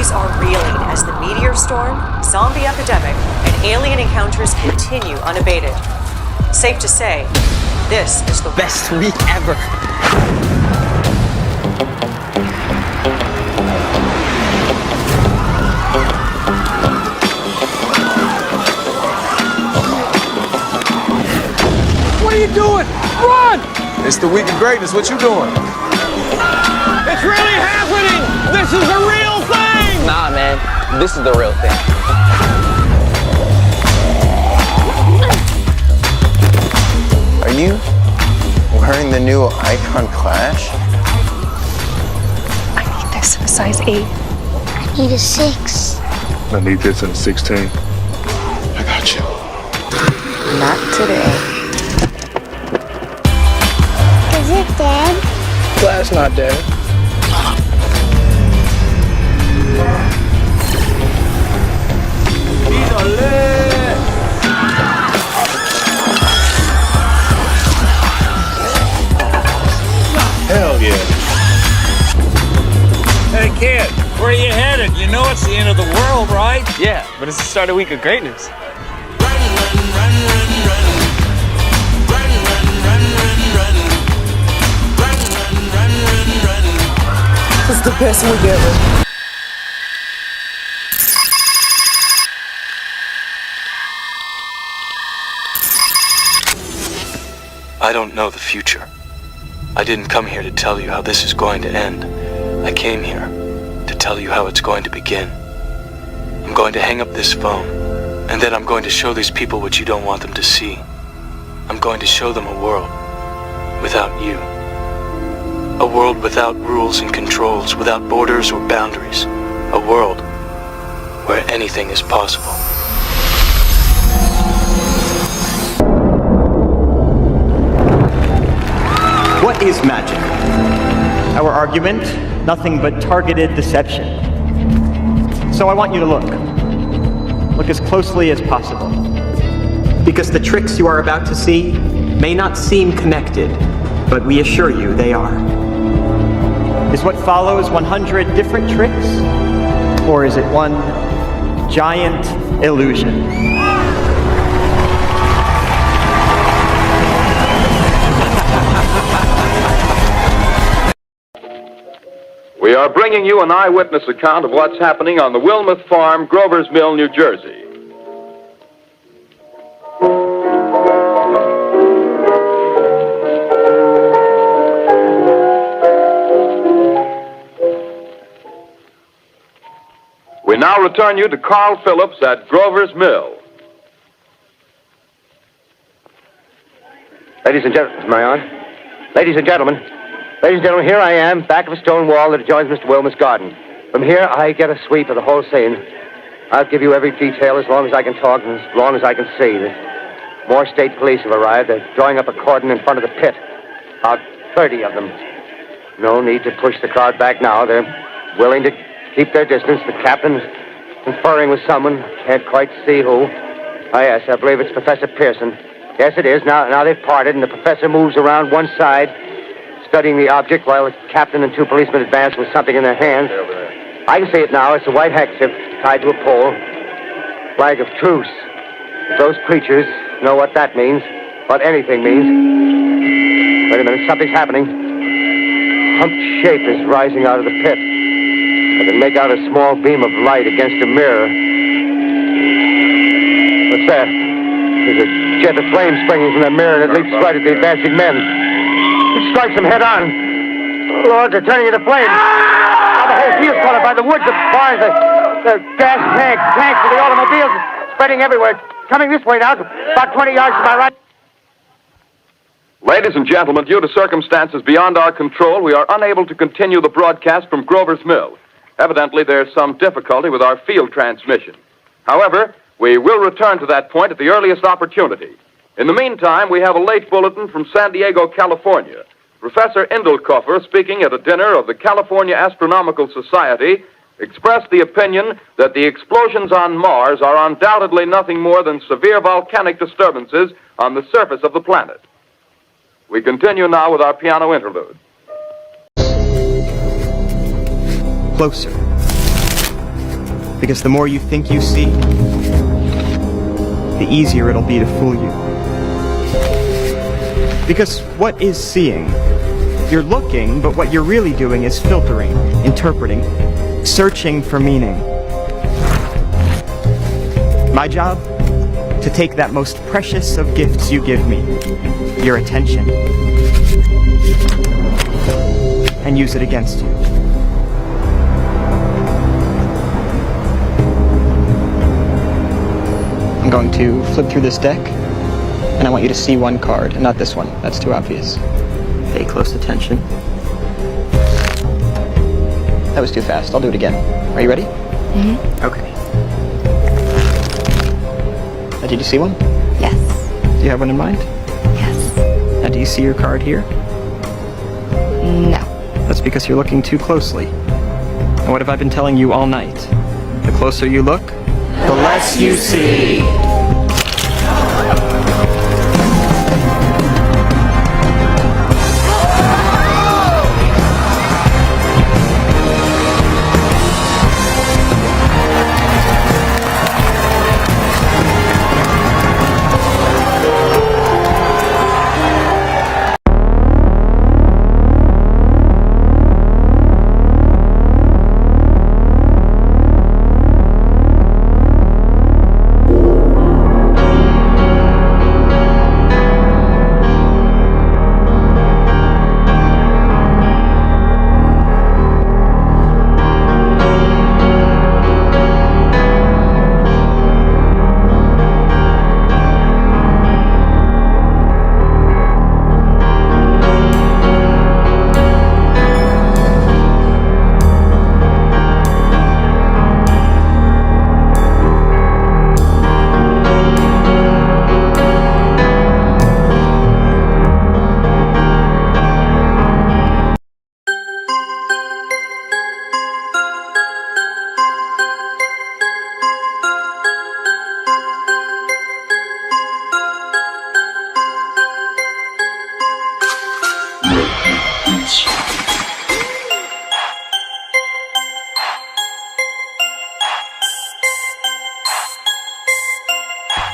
uncertainties are reeling as the meteor storm, zombie epidemic, and alien encounters continue unabated. Safe to say, this is the best week ever. What are you doing? Run! It's the week of greatness. What you doing? It's really happening! This is a real thing! Nah, man. This is the real thing. Are you wearing the new Icon Clash? I need this in a size 8. I need a 6. I need this in a 16. I got you. Not today. Is it dead? Class not dead. Hell yeah. Hey, kid, where are you headed? You know it's the end of the world, right? Yeah, but it's the start of a week of greatness. This is the best week ever. I don't know the future. I didn't come here to tell you how this is going to end. I came here to tell you how it's going to begin. I'm going to hang up this phone, and then I'm going to show these people what you don't want them to see. I'm going to show them a world without you. A world without rules and controls, without borders or boundaries. A world where anything is possible. What is magic? Our argument, nothing but targeted deception. So I want you to look. Look as closely as possible. Because the tricks you are about to see may not seem connected, but we assure you they are. Is what follows 100 different tricks? Or is it one giant illusion? We are bringing you an eyewitness account of what's happening on the Wilmouth Farm, Grover's Mill, New Jersey. We now return you to Carl Phillips at Grover's Mill. Ladies and gentlemen, am I on? Ladies and gentlemen, here I am, back of a stone wall that adjoins Mr. Wilmot's garden. From here, I get a sweep of the whole scene. I'll give you every detail as long as I can talk and as long as I can see. More state police have arrived. They're drawing up a cordon in front of the pit. About 30 of them. No need to push the crowd back now. They're willing to keep their distance. The captain's conferring with someone. Can't quite see who. Oh, yes, I believe it's Professor Pearson. Yes, it is. Now they've parted, and the professor moves around one side, studying the object while the captain and 2 policemen advance with something in their hands. I can see it now. It's a white handkerchief tied to a pole. Flag of truce. If those creatures know what that means, what anything means. Wait a minute, something's happening. Humped shape is rising out of the pit. I can make out a small beam of light against a mirror. What's that? There's a jet of flame springing from the mirror, and it leaps right at the advancing men. It strikes them head on. Oh, Lord, they're turning into flames. Now the whole field's caught up by the woods, the barns, the gas tanks for the automobiles, spreading everywhere. It's coming this way now, about 20 yards to my right. Ladies and gentlemen, due to circumstances beyond our control, we are unable to continue the broadcast from Grover's Mill. Evidently, there's some difficulty with our field transmission. However, we will return to that point at the earliest opportunity. In the meantime, we have a late bulletin from San Diego, California. Professor Indelkoffer, speaking at a dinner of the California Astronomical Society, expressed the opinion that the explosions on Mars are undoubtedly nothing more than severe volcanic disturbances on the surface of the planet. We continue now with our piano interlude. Closer. Because the more you think you see, the easier it'll be to fool you. Because what is seeing? You're looking, but what you're really doing is filtering, interpreting, searching for meaning. My job? To take that most precious of gifts you give me, your attention, and use it against you. I'm going to flip through this deck, and I want you to see one card, and not this one. That's too obvious. Pay close attention. That was too fast. I'll do it again. Are you ready? Mm-hmm. Okay. Now, did you see one? Yes. Do you have one in mind? Yes. Now, do you see your card here? No. That's because you're looking too closely. And what have I been telling you all night? The closer you look, the less you see.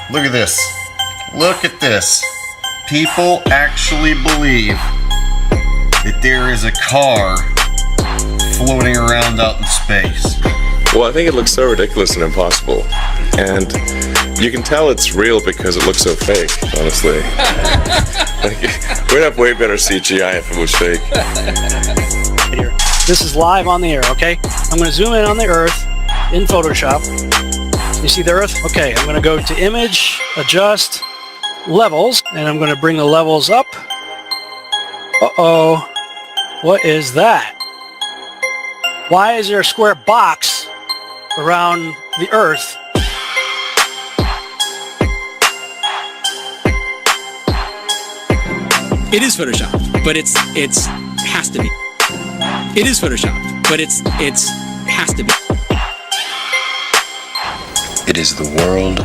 Look at this. Look at this. People actually believe that there is a car floating around out in space. Well, I think it looks so ridiculous and impossible. And you can tell it's real because it looks so fake, honestly. We'd have way better CGI if it was fake. This is live on the air, okay? I'm going to zoom in on the Earth in Photoshop. You see the Earth? Okay, I'm going to go to Image, Adjust, Levels, and I'm going to bring the levels up. Uh-oh. What is that? Why is there a square box around the Earth? It is Photoshopped, but it's has to be. It is Photoshopped, but it's has to be. It is the world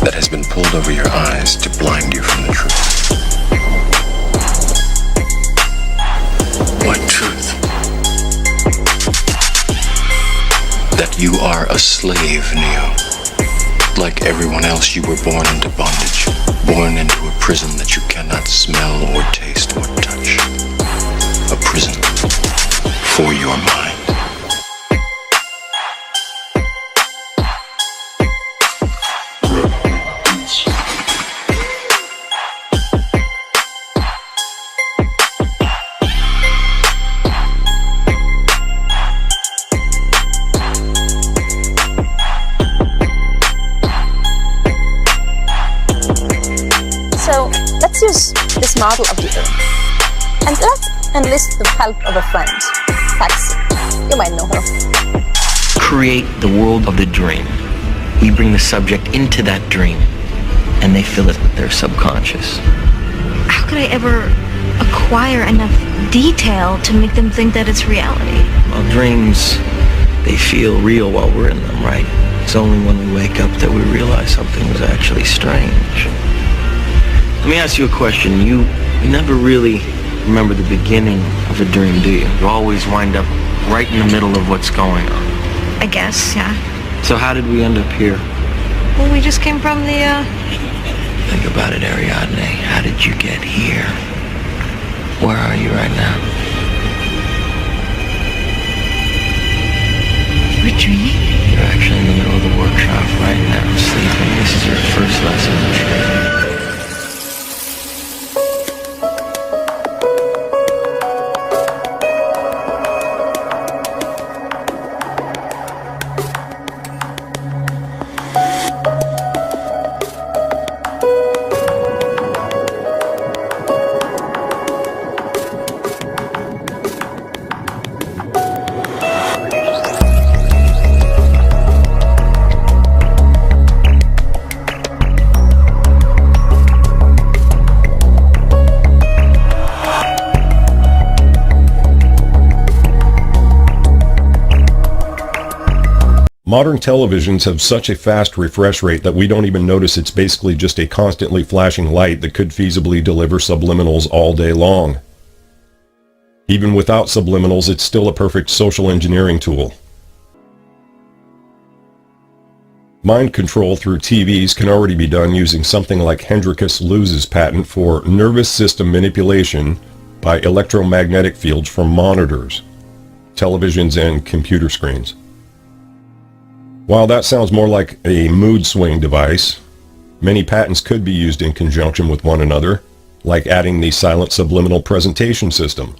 that has been pulled over your eyes to blind you from the truth. What truth? That you are a slave, Neo. Like everyone else, you were born into bondage, born into a prison that you cannot smell or taste or touch. A prison for your mind. So let's use this model of the Earth, and let's enlist the help of a friend, Taxi. You might know her. Create the world of the dream. We bring the subject into that dream, and they feel it with their subconscious. How could I ever acquire enough detail to make them think that it's reality? Well, dreams, they feel real while we're in them, right? It's only when we wake up that we realize something was actually strange. Let me ask you a question. You never really remember the beginning of a dream, do you? You always wind up right in the middle of what's going on. I guess, yeah. So how did we end up here? Well, we just came from the, Think about it, Ariadne. How did you get here? Where are you right now? We're dreaming? You're actually in the middle of the workshop right now, sleeping. This is your first lesson in training. Modern televisions have such a fast refresh rate that we don't even notice it's basically just a constantly flashing light that could feasibly deliver subliminals all day long. Even without subliminals, it's still a perfect social engineering tool. Mind control through TVs can already be done using something like Hendrikus Luz's patent for nervous system manipulation by electromagnetic fields from monitors, televisions, and computer screens. While that sounds more like a mood swing device, many patents could be used in conjunction with one another, like adding the silent subliminal presentation system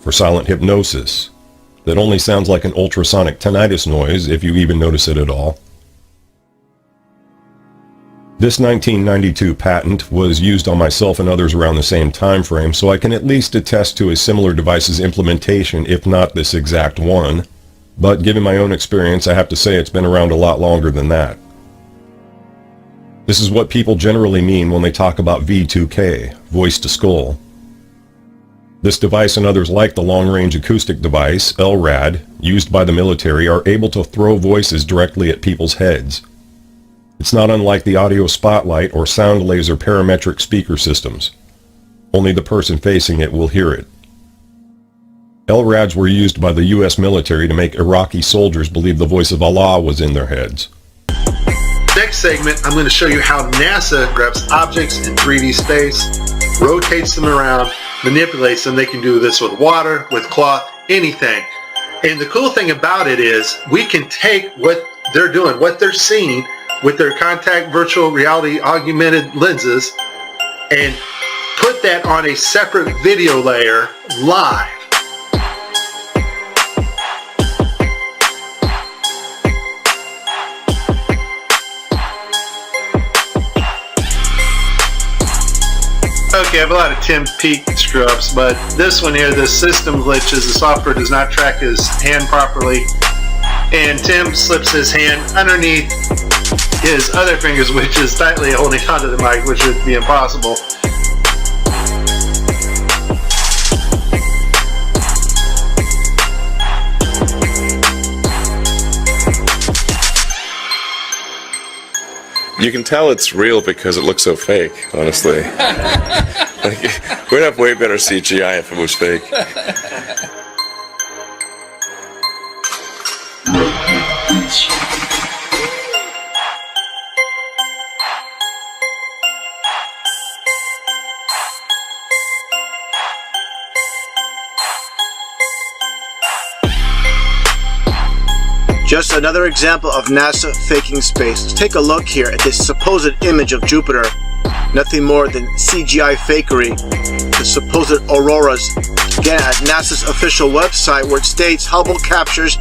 for silent hypnosis that only sounds like an ultrasonic tinnitus noise if you even notice it at all. This 1992 patent was used on myself and others around the same time frame, so I can at least attest to a similar device's implementation, if not this exact one. But given my own experience, I have to say it's been around a lot longer than that. This is what people generally mean when they talk about V2K, voice to skull. This device and others like the long-range acoustic device, LRAD, used by the military are able to throw voices directly at people's heads. It's not unlike the audio spotlight or sound laser parametric speaker systems. Only the person facing it will hear it. LRADs were used by the US military to make Iraqi soldiers believe the voice of Allah was in their heads. Next segment, I'm going to show you how NASA grabs objects in 3D space, rotates them around, manipulates them. They can do this with water, with cloth, anything. And the cool thing about it is we can take what they're doing, what they're seeing with their contact virtual reality augmented lenses and put that on a separate video layer live. Okay, I have a lot of Tim Peake screw-ups, but this one here, the system glitches, the software does not track his hand properly, and Tim slips his hand underneath his other fingers, which is tightly holding onto the mic, which would be impossible. You can tell it's real because it looks so fake, honestly. Like, we'd have way better CGI if it was fake. Just another example of NASA faking space. Let's take a look here at this supposed image of Jupiter. Nothing more than CGI fakery. The supposed auroras. Again, at NASA's official website where it states Hubble captures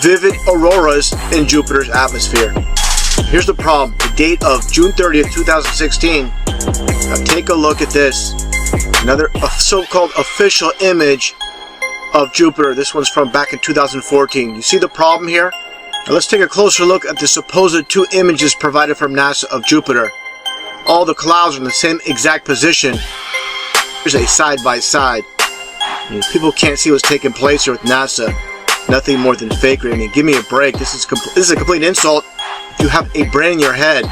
vivid auroras in Jupiter's atmosphere. Here's the problem. The date of June 30th, 2016. Now take a look at this. Another so-called official image of Jupiter. This one's from back in 2014. You see the problem here? Now let's take a closer look at the supposed two images provided from NASA of Jupiter. All the clouds are in the same exact position. Here's a side-by-side. People can't see what's taking place here with NASA. Nothing more than fakery. I mean, give me a break. This is a complete insult. If you have a brain in your head,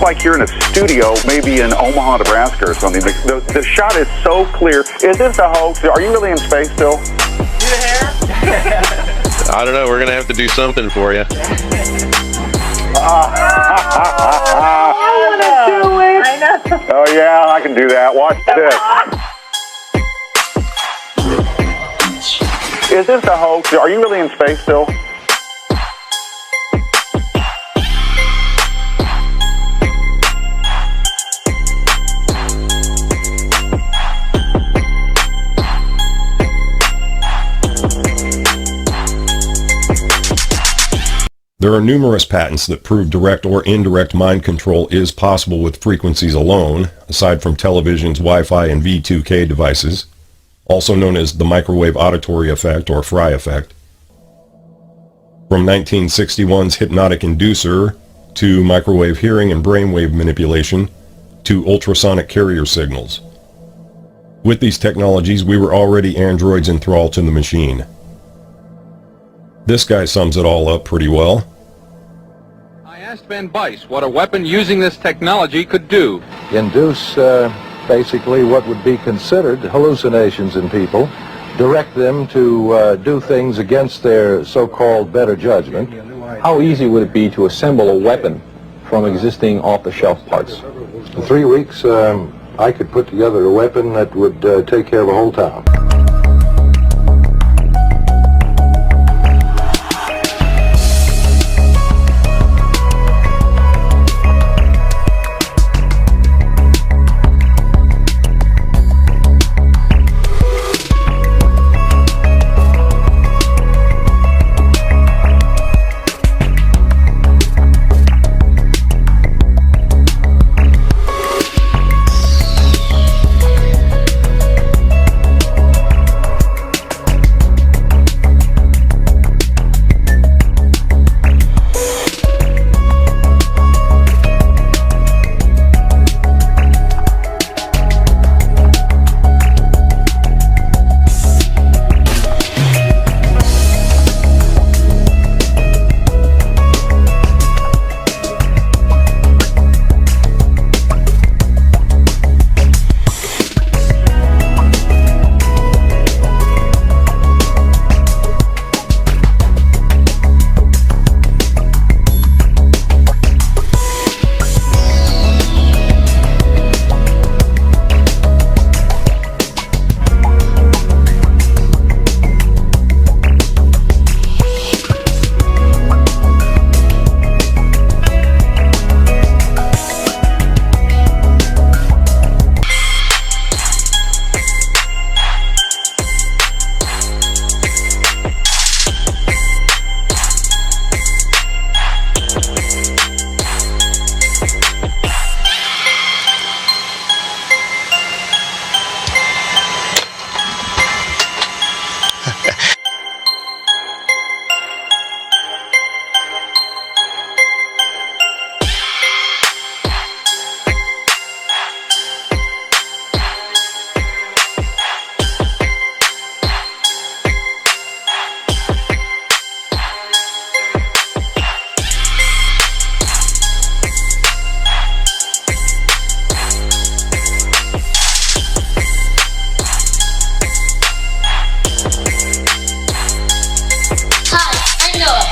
like you're in a studio, maybe in Omaha, Nebraska or something. The shot is so clear. Is this a hoax? Are you really in space still? I don't know. We're going to have to do something for you. I want to do it. I know. Oh, yeah, I can do that. Watch this. Is this a hoax? Are you really in space still? There are numerous patents that prove direct or indirect mind control is possible with frequencies alone, aside from televisions, Wi-Fi, and V2K devices, also known as the microwave auditory effect or Fry effect. From 1961's hypnotic inducer, to microwave hearing and brainwave manipulation, to ultrasonic carrier signals. With these technologies, we were already androids in thrall to the machine. This guy sums it all up pretty well. I asked Van Bice what a weapon using this technology could do. Induce basically what would be considered hallucinations in people, direct them to do things against their so-called better judgment. How easy would it be to assemble a weapon from existing off-the-shelf parts? In 3 weeks, I could put together a weapon that would take care of a whole town.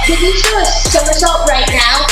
Can you do a somersault right now?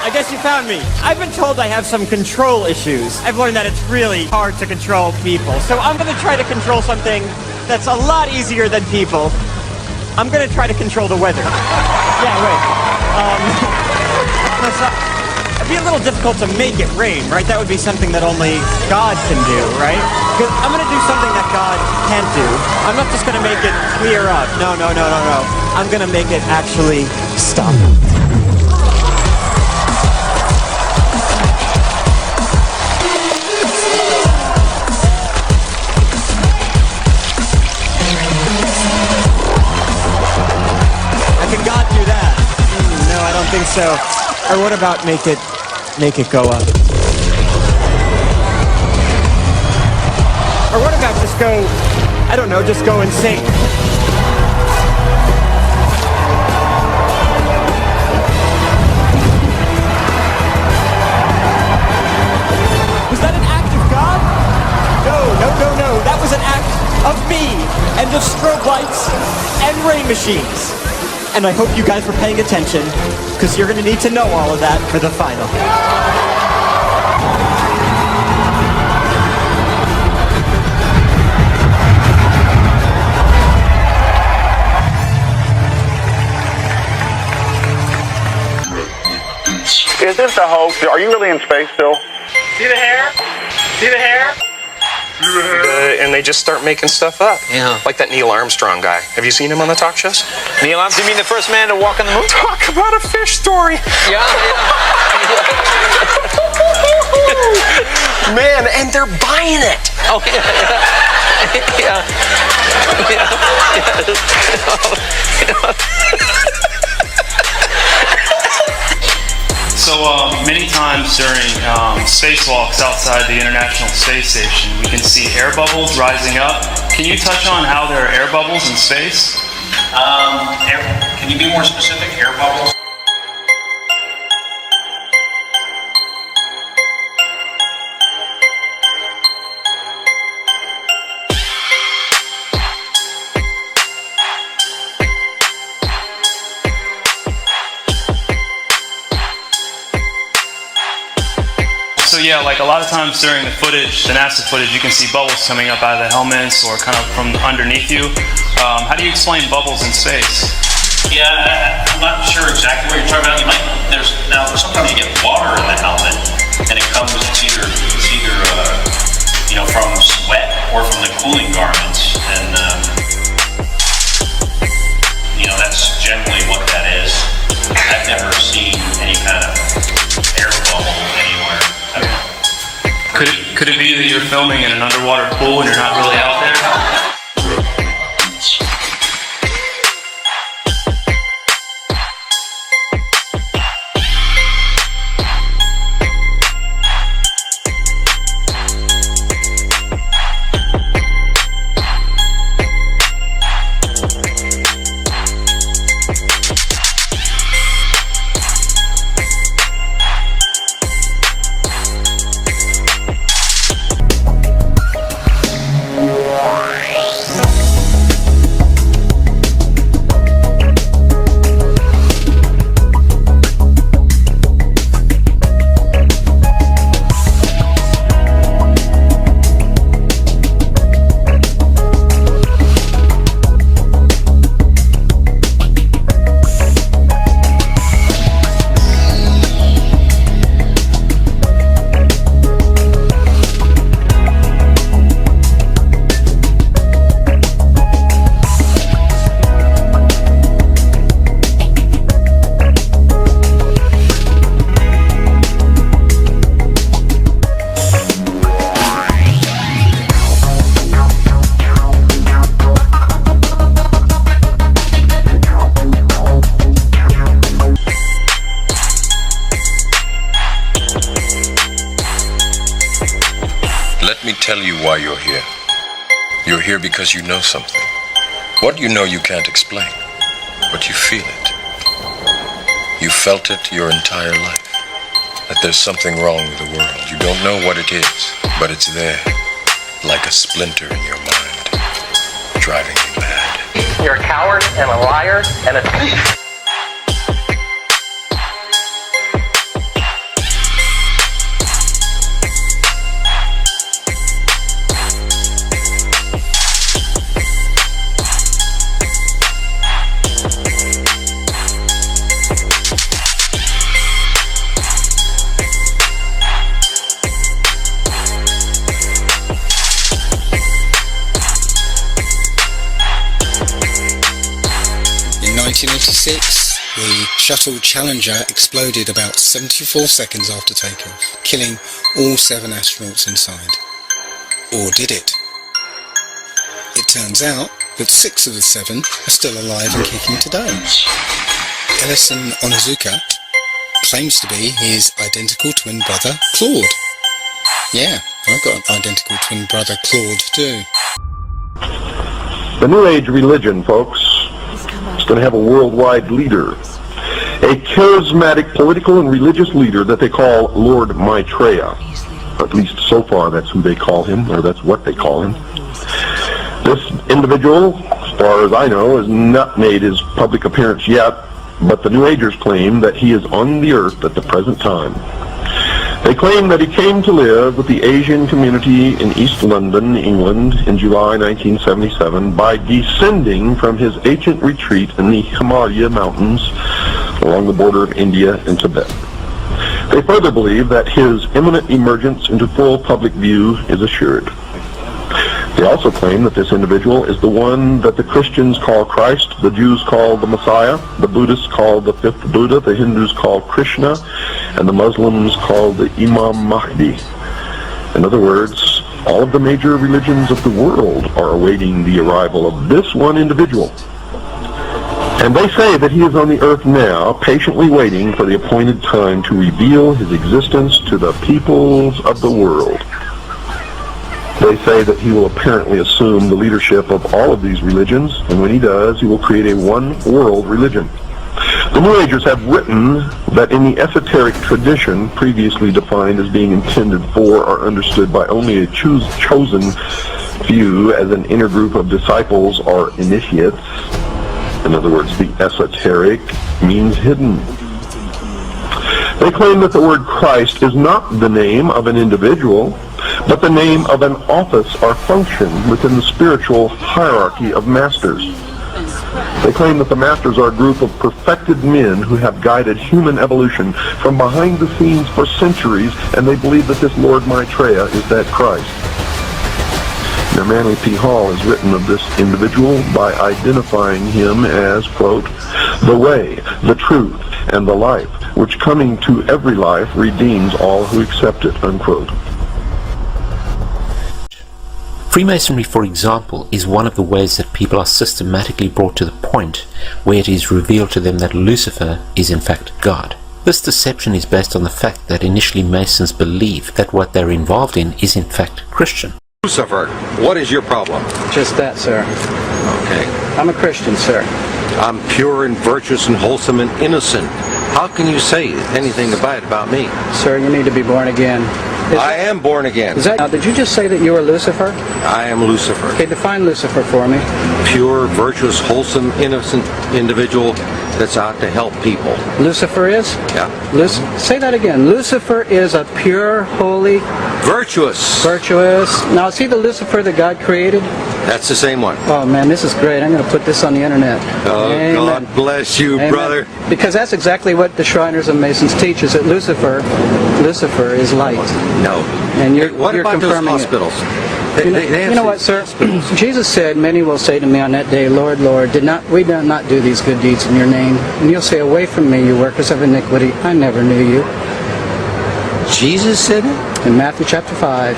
I guess you found me. I've been told I have some control issues. I've learned that it's really hard to control people. So I'm going to try to control something that's a lot easier than people. I'm going to try to control the weather. Yeah, wait. It'd be a little difficult to make it rain, right? That would be something that only God can do, right? Because I'm going to do something that God can't do. I'm not just going to make it clear up. No. I'm gonna make it actually stop. Can God do that? No, I don't think so. Or what about make it go up? Or what about just go, I don't know, just go insane? Was that an act of God? No. That was an act of me and of strobe lights and ray machines. And I hope you guys were paying attention, because you're going to need to know all of that for the final. Is this a hoax? Are you really in space still? See the hair? See the hair? And they just start making stuff up. Yeah. Like that Neil Armstrong guy. Have you seen him on the talk shows? Neil Armstrong, you mean the first man to walk on the moon? Talk about a fish story. Yeah. Man, and they're buying it. Oh, yeah. So many times during spacewalks outside the International Space Station, we can see air bubbles rising up. Can you touch on how there are air bubbles in space? Can you be more specific? Air bubbles? So yeah, like a lot of times during the footage, the NASA footage, you can see bubbles coming up out of the helmets or kind of from underneath you. How do you explain bubbles in space? Yeah, I'm not sure exactly what you're talking about. Sometimes you get water in the helmet, and it comes, it's either from sweat or from the cooling garments, and that's generally what that is. I've never seen any kind of air bubble anywhere. Could it be that you're filming in an underwater pool and you're not really out there? Let me tell you why you're here. You're here because you know something. What you know you can't explain, but you feel it. You felt it your entire life, that there's something wrong with the world. You don't know what it is, but it's there, like a splinter in your mind, driving you mad. You're a coward and a liar and a thief. 1966, the shuttle Challenger exploded about 74 seconds after takeoff, killing all 7 astronauts inside. Or did it? It turns out that 6 of the 7 are still alive and kicking today. Ellison Onizuka claims to be his identical twin brother, Claude. Yeah, I've got an identical twin brother, Claude, too. The New Age religion, folks, is going to have a worldwide leader. A charismatic political and religious leader that they call Lord Maitreya. At least so far that's who they call him, or that's what they call him. This individual, as far as I know, has not made his public appearance yet, but the New Agers claim that he is on the earth at the present time. They claim that he came to live with the Asian community in East London, England, in July 1977 by descending from his ancient retreat in the Himalaya mountains along the border of India and Tibet. They further believe that his imminent emergence into full public view is assured. They also claim that this individual is the one that the Christians call Christ, the Jews call the Messiah, the Buddhists call the fifth Buddha, the Hindus call Krishna, and the Muslims call the Imam Mahdi. In other words, all of the major religions of the world are awaiting the arrival of this one individual. And they say that he is on the earth now, patiently waiting for the appointed time to reveal his existence to the peoples of the world. They say that he will apparently assume the leadership of all of these religions, and when he does, he will create a one-world religion. The New Agers have written that in the esoteric tradition, previously defined as being intended for or understood by only a chosen few as an inner group of disciples or initiates, in other words, the esoteric means hidden. They claim that the word Christ is not the name of an individual, but the name of an office or function within the spiritual hierarchy of masters. They claim that the masters are a group of perfected men who have guided human evolution from behind the scenes for centuries, and they believe that this Lord Maitreya is that Christ. Now, Manly P. Hall has written of this individual by identifying him as, quote, the way, the truth, and the life, which coming to every life redeems all who accept it, unquote. Freemasonry, for example, is one of the ways that people are systematically brought to the point where it is revealed to them that Lucifer is in fact God. This deception is based on the fact that initially Masons believe that what they're involved in is in fact Christian. Lucifer, what is your problem? Just that, sir. Okay. I'm a Christian, sir. I'm pure and virtuous and wholesome and innocent. How can you say anything bad about me? Sir, you need to be born again. I am born again. Now, did you just say that you were Lucifer? I am Lucifer. Okay, define Lucifer for me. Pure, virtuous, wholesome, innocent individual that's out to help people. Lucifer is? Yeah. Say that again. Lucifer is a pure, holy... Virtuous. Virtuous. Now, is he the Lucifer that God created? That's the same one. Oh, man, this is great. I'm going to put this on the internet. Oh, amen. God bless you, Amen. Brother. Because that's exactly what the Shriners and Masons teach, is that Lucifer is light. No. And you're what you're about confirming those hospitals? You know what, sir? Jesus said, many will say to me on that day, Lord, Lord, did we not do these good deeds in your name? And you'll say, away from me, you workers of iniquity. I never knew you. Jesus said it? In Matthew chapter 5.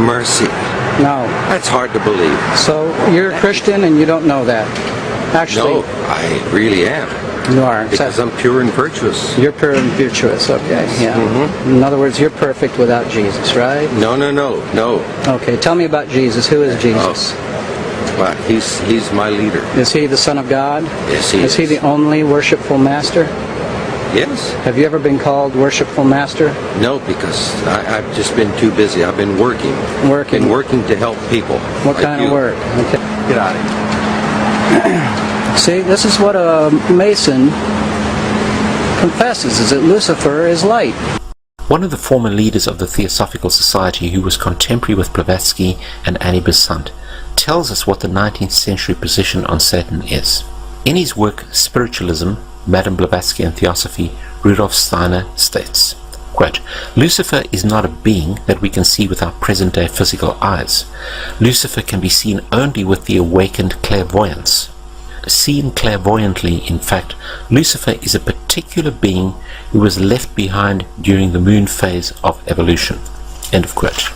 Mercy. No. That's hard to believe. So you're a Christian and you don't know that. Actually. No, I really am. You are. Because I'm pure and virtuous. You're pure and virtuous, okay. Yeah. Mm-hmm. In other words, you're perfect without Jesus, right? No. Okay, tell me about Jesus. Who is Jesus? Well, he's my leader. Is he the Son of God? Yes, he is. Is he the only worshipful master? Yes. Have you ever been called worshipful master? No, because I've just been too busy. I've been working. Working? Been working to help people. What like kind of work? Okay. Get out of here. See, this is what a Mason confesses, is that Lucifer is light. One of the former leaders of the Theosophical Society, who was contemporary with Blavatsky and Annie Besant, tells us what the 19th century position on Satan is. In his work Spiritualism, Madame Blavatsky and Theosophy, Rudolf Steiner states, quote, Lucifer is not a being that we can see with our present-day physical eyes. Lucifer can be seen only with the awakened clairvoyance. Seen clairvoyantly, in fact, Lucifer is a particular being who was left behind during the moon phase of evolution. End of quote.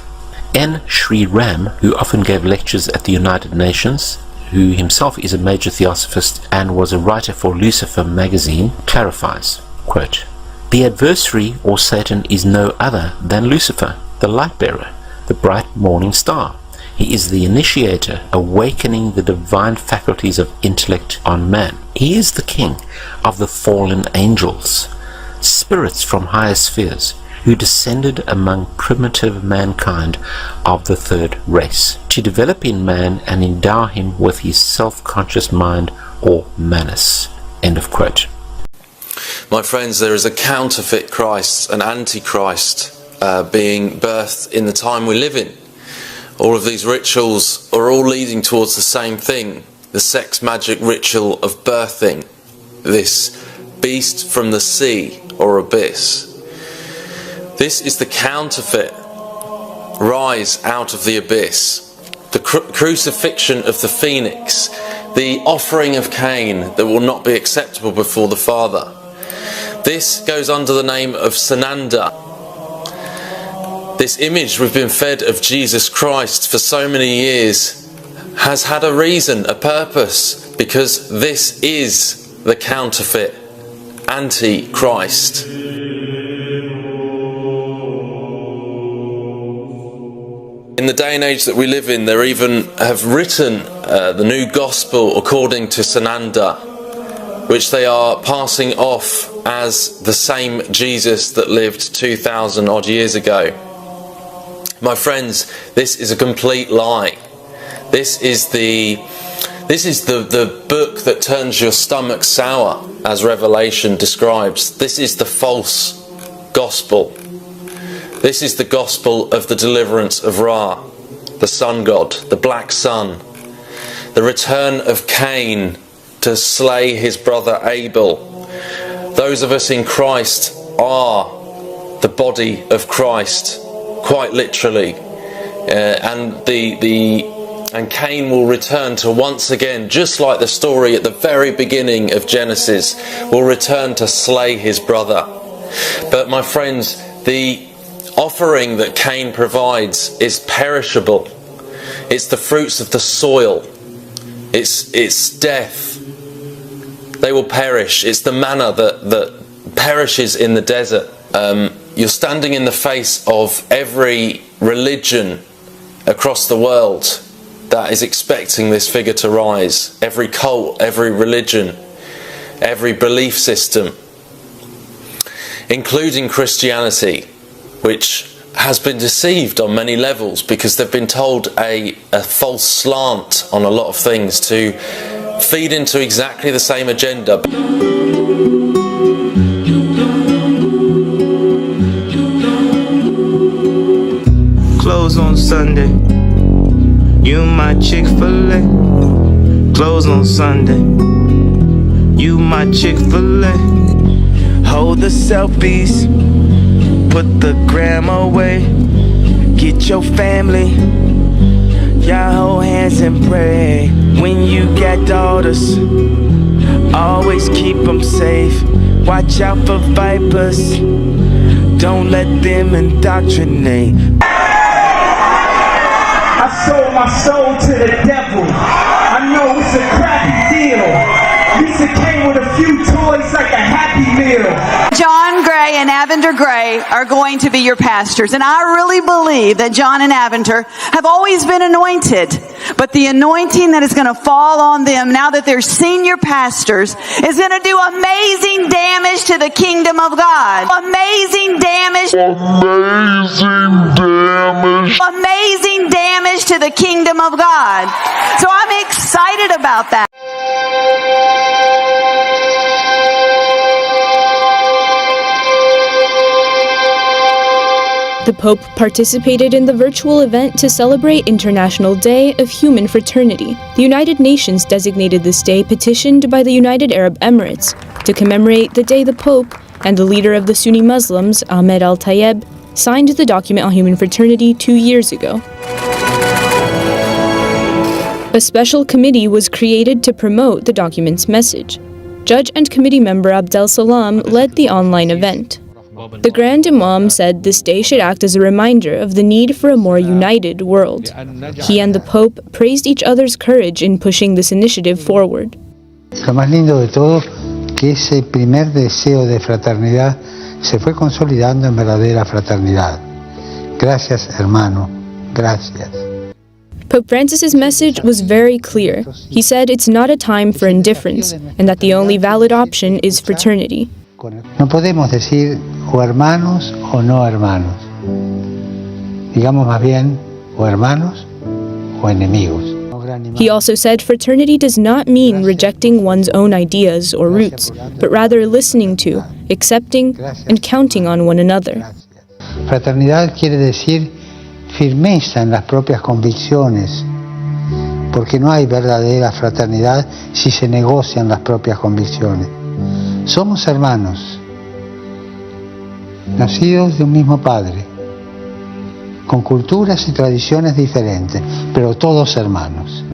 N. Sri Ram, who often gave lectures at the United Nations, who himself is a major theosophist and was a writer for Lucifer magazine, clarifies, quote, "The adversary, or Satan, is no other than Lucifer, the light-bearer, the bright morning star. He is the initiator, awakening the divine faculties of intellect on man. He is the king of the fallen angels, spirits from higher spheres, who descended among primitive mankind of the third race, to develop in man and endow him with his self-conscious mind or manus." End of quote. My friends, there is a counterfeit Christ, an antichrist, being birthed in the time we live in. All of these rituals are all leading towards the same thing, the sex magic ritual of birthing this beast from the sea or abyss. This is the counterfeit rise out of the abyss, the crucifixion of the phoenix, the offering of Cain that will not be acceptable before the Father. This goes under the name of Sananda. This image we've been fed of Jesus Christ for so many years has had a reason, a purpose, because this is the counterfeit Antichrist. In the day and age that we live in, they even have written the new gospel according to Sananda, which they are passing off as the same Jesus that lived 2,000 odd years ago. My friends, this is a complete lie. This is the book that turns your stomach sour, as Revelation describes. This is the false gospel. This is the gospel of the deliverance of Ra, the sun god, the black sun, the return of Cain to slay his brother Abel. Those of us in Christ are the body of Christ, quite literally, and Cain will return to once again, just like the story at the very beginning of Genesis, will return to slay his brother. But my friends, the offering that Cain provides is perishable. It's the fruits of the soil. It's death. They will perish. It's the manna that perishes in the desert. You're standing in the face of every religion across the world that is expecting this figure to rise. Every cult, every religion, every belief system, including Christianity, which has been deceived on many levels because they've been told a false slant on a lot of things to feed into exactly the same agenda. Close on Sunday, you my Chick-fil-A. Close on Sunday, you my Chick-fil-A. Hold the selfies, put the gram away. Get your family, y'all hold hands and pray. When you got daughters, always keep them safe. Watch out for vipers, don't let them indoctrinate. I sold my soul to the devil. I know it's a crappy deal. Lisa came with a few toys like a Happy Meal. John Gray and Aventer Gray are going to be your pastors. And I really believe that John and Aventer have always been anointed. But the anointing that is going to fall on them now that they're senior pastors is going to do amazing damage to the kingdom of God. Amazing damage. Amazing damage. Amazing damage to the kingdom of God. So I'm excited about that. The Pope participated in the virtual event to celebrate International Day of Human Fraternity. The United Nations designated this day petitioned by the United Arab Emirates to commemorate the day the Pope and the leader of the Sunni Muslims, Ahmed al-Tayeb, signed the document on human fraternity 2 years ago. A special committee was created to promote the document's message. Judge and committee member Abdel Salam led the online event. The Grand Imam said this day should act as a reminder of the need for a more united world. He and the Pope praised each other's courage in pushing this initiative forward. Lo más lindo de todo, que ese primer deseo de fraternidad se fue consolidando en verdadera fraternidad. Gracias, hermano. Gracias. Pope Francis's message was very clear. He said it's not a time for indifference, and that the only valid option is fraternity. No podemos decir o hermanos o no hermanos. Digamos más bien o hermanos o enemigos. He also said fraternity does not mean rejecting one's own ideas or roots, but rather listening to, accepting, and counting on one another. Fraternidad quiere decir firmeza en las propias convicciones, porque no hay verdadera fraternidad si se negocian las propias convicciones. Somos hermanos, nacidos de un mismo padre, con culturas y tradiciones diferentes, pero todos hermanos.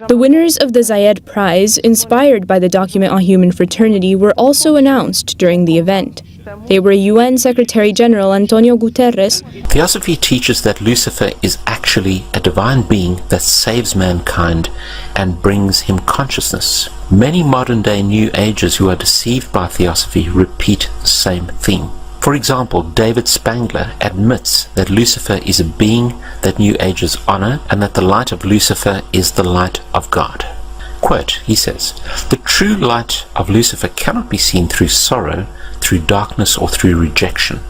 The winners of the Zayed Prize, inspired by the document on human fraternity, were also announced during the event. They were UN Secretary General Antonio Guterres. Theosophy teaches that Lucifer is actually a divine being that saves mankind and brings him consciousness. Many modern-day New Agers who are deceived by Theosophy repeat the same theme. For example, David Spangler admits that Lucifer is a being that New Agers honor and that the light of Lucifer is the light of God. Quote, he says, "The true light of Lucifer cannot be seen through sorrow, through darkness, or through rejection.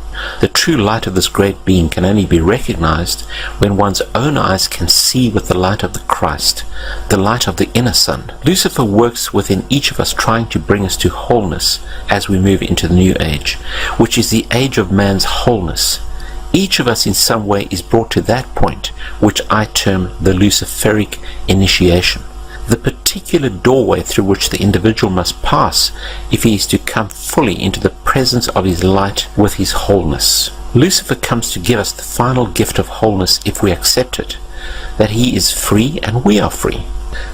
The true light of this great being can only be recognized when one's own eyes can see with the light of the Christ, the light of the inner sun. Lucifer works within each of us, trying to bring us to wholeness as we move into the new age, which is the age of man's wholeness. Each of us in some way is brought to that point, which I term the Luciferic initiation, the particular doorway through which the individual must pass if he is to come fully into the presence of his light with his wholeness. Lucifer comes to give us the final gift of wholeness if we accept it, that he is free and we are free.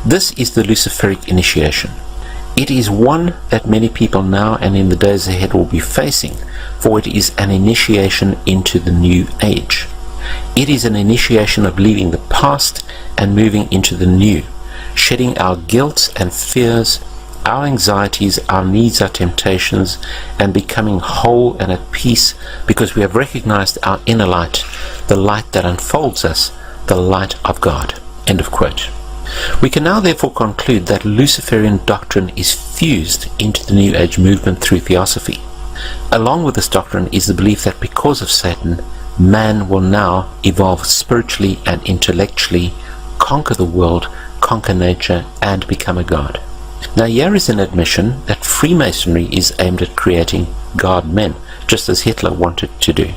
This is the Luciferic initiation. It is one that many people now and in the days ahead will be facing, for it is an initiation into the new age. It is an initiation of leaving the past and moving into the new, shedding our guilt and fears, our anxieties, our needs, our temptations, and becoming whole and at peace because we have recognized our inner light, the light that unfolds us, the light of God." End of quote. We can now therefore conclude that Luciferian doctrine is fused into the New Age movement through Theosophy. Along with this doctrine is the belief that because of Satan, man will now evolve spiritually and intellectually, conquer the world, conquer nature, and become a god. Now here is an admission that Freemasonry is aimed at creating god-men, just as Hitler wanted to do.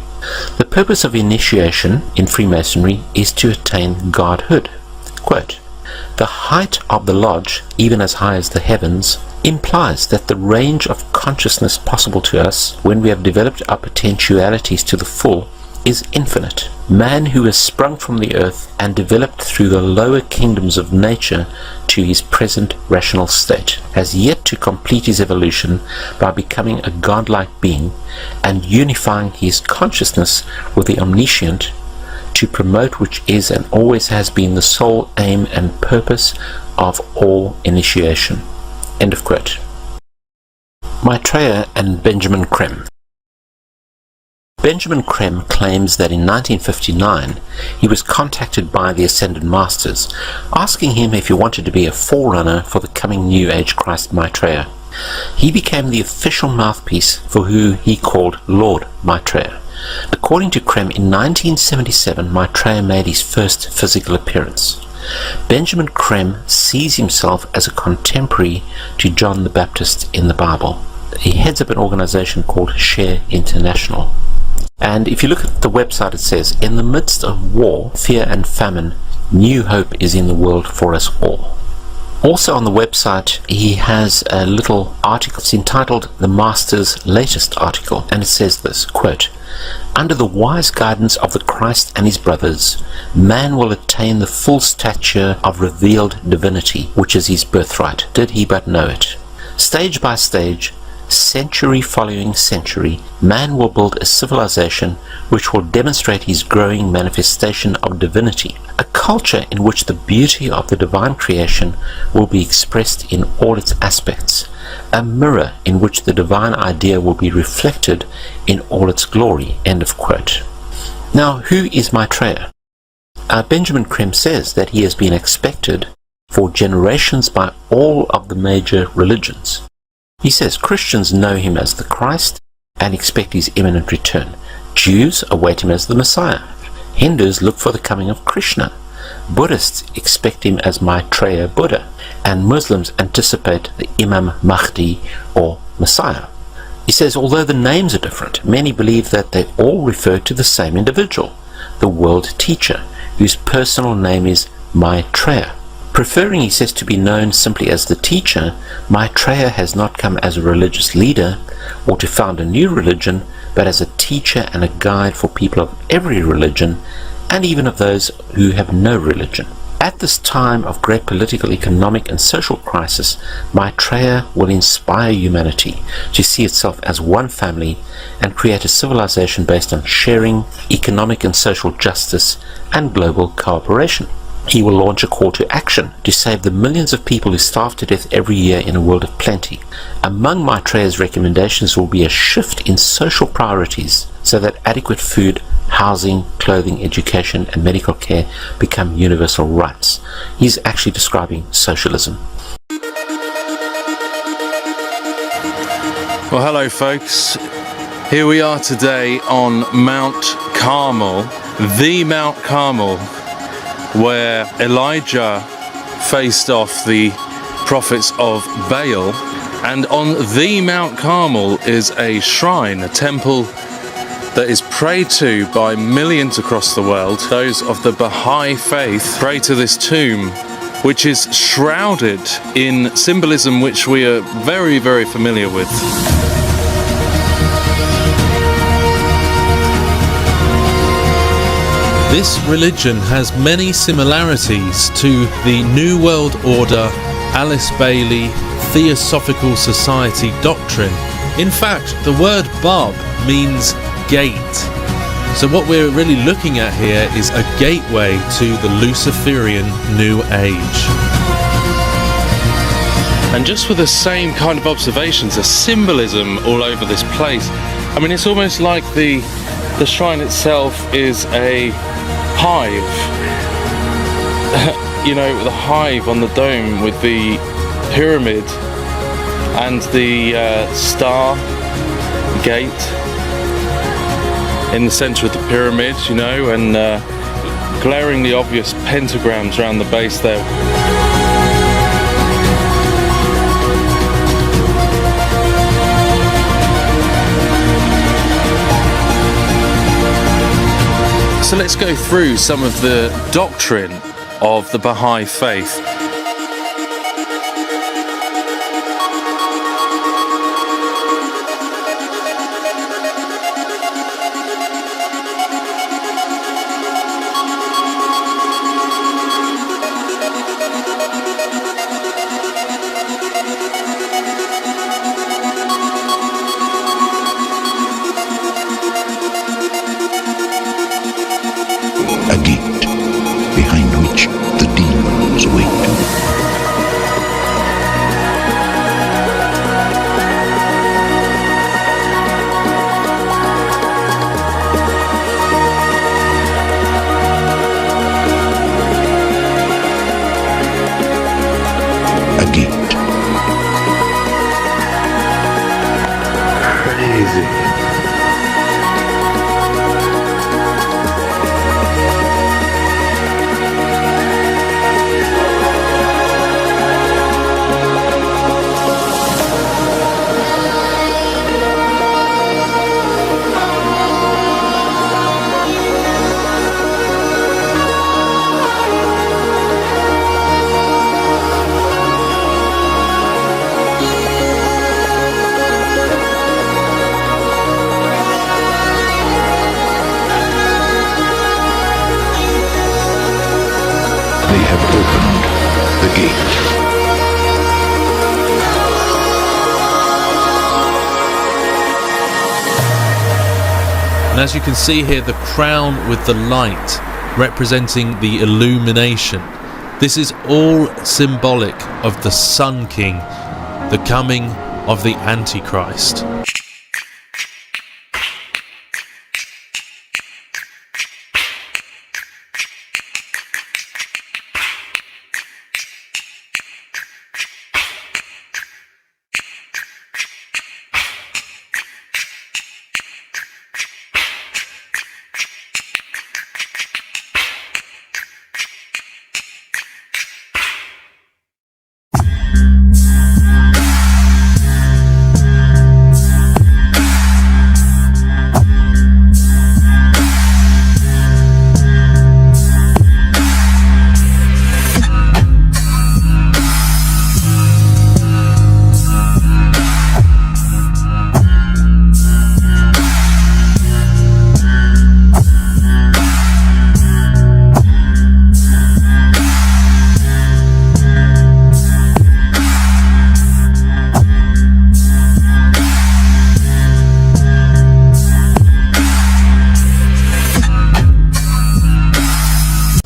The purpose of initiation in Freemasonry is to attain godhood. Quote, "The height of the lodge, even as high as the heavens, implies that the range of consciousness possible to us when we have developed our potentialities to the full is infinite. Man who has sprung from the earth and developed through the lower kingdoms of nature to his present rational state has yet to complete his evolution by becoming a godlike being and unifying his consciousness with the omniscient to promote which is and always has been the sole aim and purpose of all initiation." End of quote. Maitreya and Benjamin Creme. Benjamin Creme claims that in 1959 he was contacted by the Ascended Masters, asking him if he wanted to be a forerunner for the coming New Age Christ Maitreya. He became the official mouthpiece for who he called Lord Maitreya. According to Creme, in 1977 Maitreya made his first physical appearance. Benjamin Creme sees himself as a contemporary to John the Baptist in the Bible. He heads up an organization called Share International. And if you look at the website, it says, "In the midst of war, fear and famine, new hope is in the world for us all." Also on the website, he has a little article. It's entitled "The Master's Latest Article," and it says this, quote, under the wise guidance of the Christ and his brothers, man will attain the full stature of revealed divinity, which is his birthright, did he but know it. Stage by stage, century following century, man will build a civilization which will demonstrate his growing manifestation of divinity, a culture in which the beauty of the divine creation will be expressed in all its aspects, a mirror in which the divine idea will be reflected in all its glory." End of quote. Now, who is Maitreya? Benjamin Krem says that he has been expected for generations by all of the major religions. He says Christians know him as the Christ and expect his imminent return. Jews await him as the Messiah. Hindus look for the coming of Krishna. Buddhists expect him as Maitreya Buddha, and Muslims anticipate the Imam Mahdi or Messiah. He says although the names are different, many believe that they all refer to the same individual, the world teacher, whose personal name is Maitreya. Preferring, he says, to be known simply as the teacher, Maitreya has not come as a religious leader or to found a new religion, but as a teacher and a guide for people of every religion, and even of those who have no religion. At this time of great political, economic, and social crisis, Maitreya will inspire humanity to see itself as one family and create a civilization based on sharing, economic and social justice, and global cooperation. He will launch a call to action to save the millions of people who starve to death every year in a world of plenty. Among Maitreya's recommendations will be a shift in social priorities so that adequate food, housing, clothing, education, and medical care become universal rights. He's actually describing socialism. Well, hello folks. Here we are today on Mount Carmel, the Mount Carmel, where Elijah faced off the prophets of Baal, and on the Mount Carmel is a shrine, a temple that is prayed to by millions across the world. Those of the Baha'i faith pray to this tomb, which is shrouded in symbolism which we are very, very familiar with. This religion has many similarities to the New World Order, Alice Bailey, Theosophical Society doctrine. In fact, the word Bab means gate. So what we're really looking at here is a gateway to the Luciferian New Age. And just with the same kind of observations, the symbolism all over this place. I mean, it's almost like the shrine itself is a hive. You know, the hive on the dome with the pyramid and the star gate in the center of the pyramid, you know, and glaringly obvious pentagrams around the base there. So let's go through some of the doctrine of the Baha'i faith. A gate behind which the demons wait. And as you can see here, the crown with the light representing the illumination. This is all symbolic of the Sun King, the coming of the Antichrist.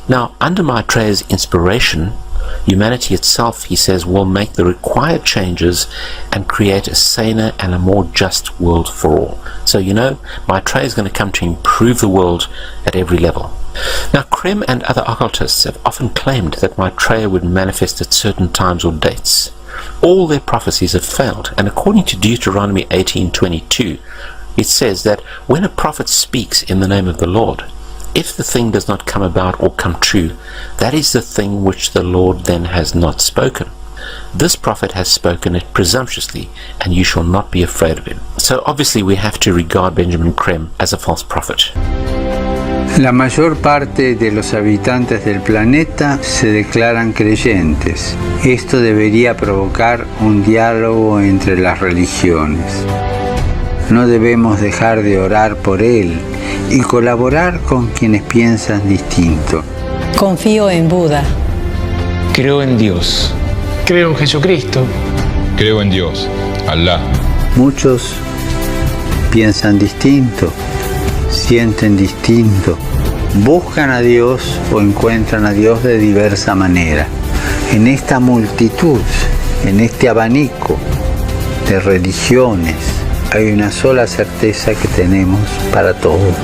Now, under Maitreya's inspiration, humanity itself, he says, will make the required changes and create a saner and a more just world for all. So, you know, Maitreya is going to come to improve the world at every level. Now, Krem and other occultists have often claimed that Maitreya would manifest at certain times or dates. All their prophecies have failed, and according to Deuteronomy 18:22, it says that when a prophet speaks in the name of the Lord, if the thing does not come about or come true, that is the thing which the Lord then has not spoken. This prophet has spoken it presumptuously, and you shall not be afraid of him. So obviously we have to regard Benjamin Krem as a false prophet. La mayor parte de los habitantes del planeta se declaran creyentes. Esto debería provocar un diálogo entre las religiones. No debemos dejar de orar por él y colaborar con quienes piensan distinto. Confío en Buda. Creo en Dios. Creo en Jesucristo. Creo en Dios, Alá. Muchos piensan distinto, sienten distinto, buscan a Dios o encuentran a Dios de diversa manera. En esta multitud, en este abanico de religiones, hay una sola certeza que tenemos para todos.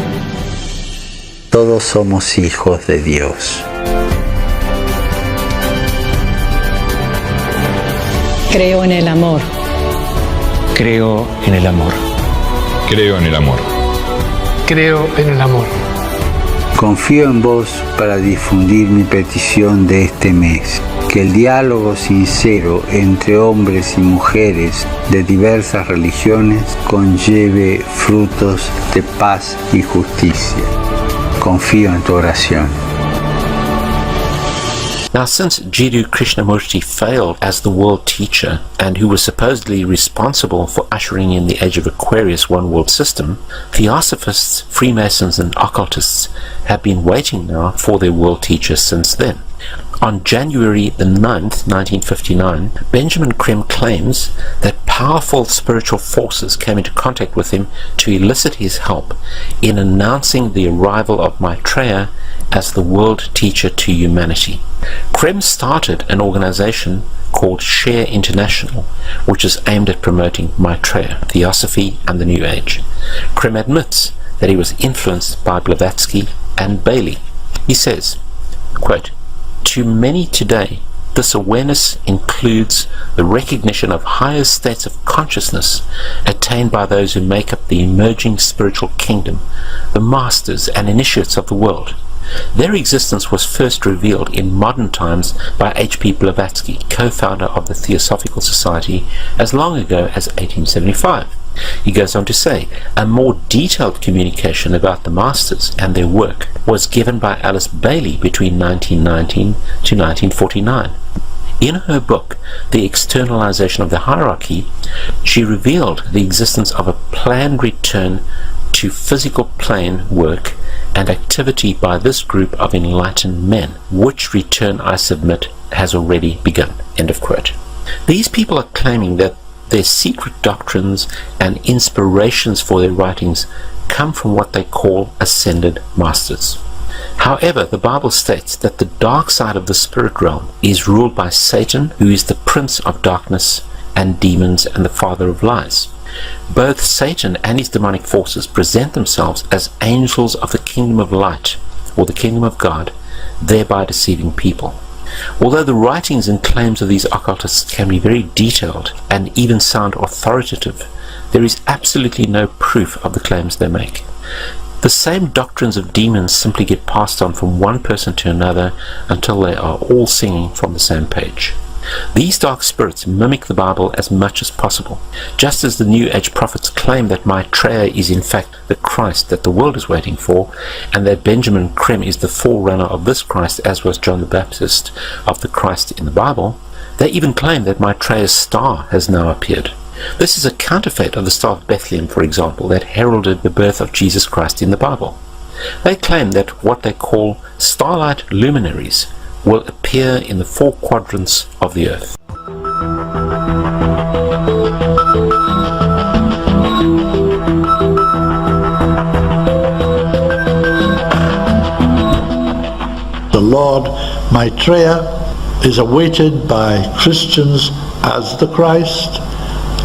Todos somos hijos de Dios. Creo en el amor. Creo en el amor. Creo en el amor. Creo en el amor. Confío en vos para difundir mi petición de este mes. Que el diálogo sincero entre hombres y mujeres de diversas religiones conlleve frutos de paz y justicia. Confío en tu oración. Now, since Jiddu Krishnamurti failed as the world teacher and who was supposedly responsible for ushering in the Age of Aquarius one world system, Theosophists, Freemasons and occultists have been waiting now for their world teacher since then. On January the 9th, 1959, Benjamin Krem claims that powerful spiritual forces came into contact with him to elicit his help in announcing the arrival of Maitreya as the world teacher to humanity. Krem started an organization called Share International, which is aimed at promoting Maitreya, Theosophy and the New Age. Krem admits that he was influenced by Blavatsky and Bailey. He says, quote, "To many today, this awareness includes the recognition of higher states of consciousness attained by those who make up the emerging spiritual kingdom, the masters and initiates of the world. Their existence was first revealed in modern times by H.P. Blavatsky, co-founder of the Theosophical Society, as long ago as 1875. He goes on to say, a more detailed communication about the masters and their work was given by Alice Bailey between 1919 to 1949. In her book, The Externalization of the Hierarchy, she revealed the existence of a planned return to physical plane work and activity by this group of enlightened men, which return, I submit, has already begun." End of quote. These people are claiming that their secret doctrines and inspirations for their writings come from what they call ascended masters. However, the Bible states that the dark side of the spirit realm is ruled by Satan, who is the prince of darkness and demons and the father of lies. Both Satan and his demonic forces present themselves as angels of the kingdom of light, or the kingdom of God, thereby deceiving people. Although the writings and claims of these occultists can be very detailed and even sound authoritative, there is absolutely no proof of the claims they make. The same doctrines of demons simply get passed on from one person to another until they are all singing from the same page. These dark spirits mimic the Bible as much as possible, just as the New Age prophets claim that Maitreya is in fact the Christ that the world is waiting for, and that Benjamin Krem is the forerunner of this Christ, as was John the Baptist of the Christ in the Bible. They even claim that Maitreya's star has now appeared. This is a counterfeit of the Star of Bethlehem, for example, that heralded the birth of Jesus Christ in the Bible. They claim that what they call starlight luminaries will appear in the four quadrants of the earth. The Lord Maitreya is awaited by Christians as the Christ,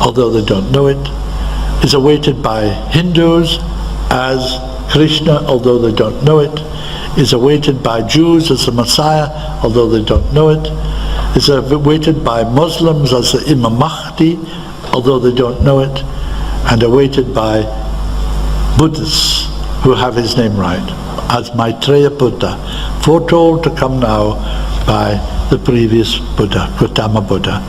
although they don't know it, is awaited by Hindus as Krishna, although they don't know it, is awaited by Jews as the Messiah, although they don't know it, is awaited by Muslims as the Imam Mahdi, although they don't know it, and awaited by Buddhists who have his name right, as Maitreya Buddha, foretold to come now by the previous Buddha, Gautama Buddha,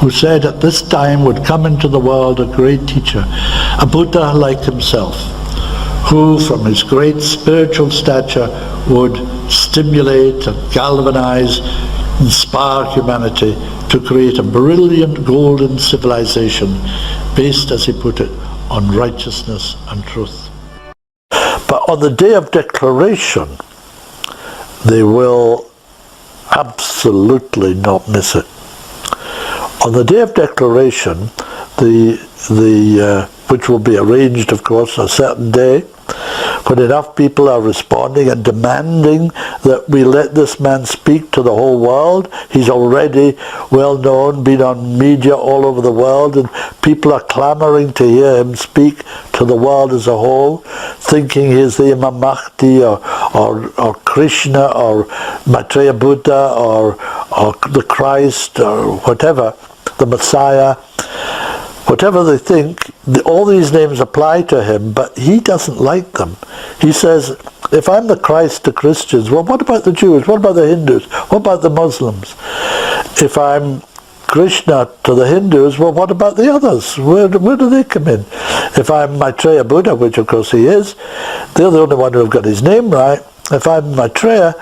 who said at this time would come into the world a great teacher, a Buddha like himself, who from his great spiritual stature would stimulate and galvanize, inspire humanity to create a brilliant golden civilization based, as he put it, on righteousness and truth. But on the day of declaration, they will absolutely not miss it. On the day of declaration, which will be arranged, of course, a certain day, when enough people are responding and demanding that we let this man speak to the whole world. He's already well known, been on media all over the world, and people are clamoring to hear him speak to the world as a whole, thinking he's the Imam Mahdi or Krishna or Maitreya Buddha or the Christ or whatever, the Messiah. Whatever they think, all these names apply to him, but he doesn't like them. He says, if I'm the Christ to Christians, well, what about the Jews? What about the Hindus? What about the Muslims? If I'm Krishna to the Hindus, well, what about the others? Where do they come in? If I'm Maitreya Buddha, which of course he is, they're the only one who have got his name right. If I'm Maitreya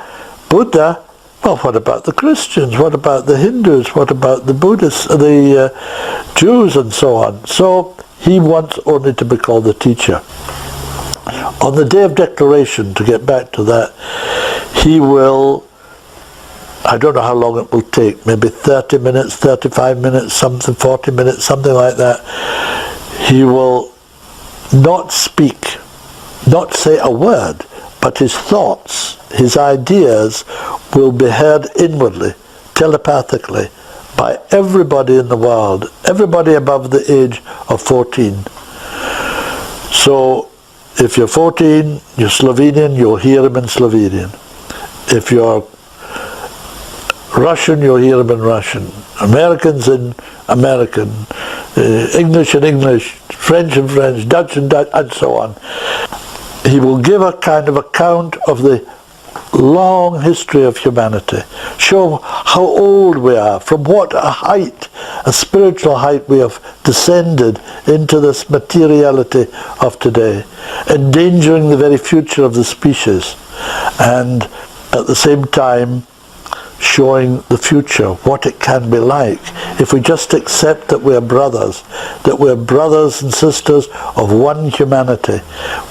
Buddha, well, what about the Christians? What about the Hindus? What about the Buddhists, the Jews, and so on? So he wants only to be called the teacher. On the day of declaration, to get back to that, he will, I don't know how long it will take, maybe 30 minutes, 35 minutes, something, 40 minutes, something like that. He will not speak, not say a word, but his thoughts, his ideas will be heard inwardly, telepathically, by everybody in the world, everybody above the age of 14. So if you're 14, you're Slovenian, you'll hear him in Slovenian. If you're Russian, you'll hear him in Russian. Americans in American, English in English, French in French, Dutch in Dutch, and so on. He will give a kind of account of the long history of humanity, show how old we are, from what a height, a spiritual height, we have descended into this materiality of today, endangering the very future of the species, and at the same time showing the future, what it can be like if we just accept that we're brothers and sisters of one humanity.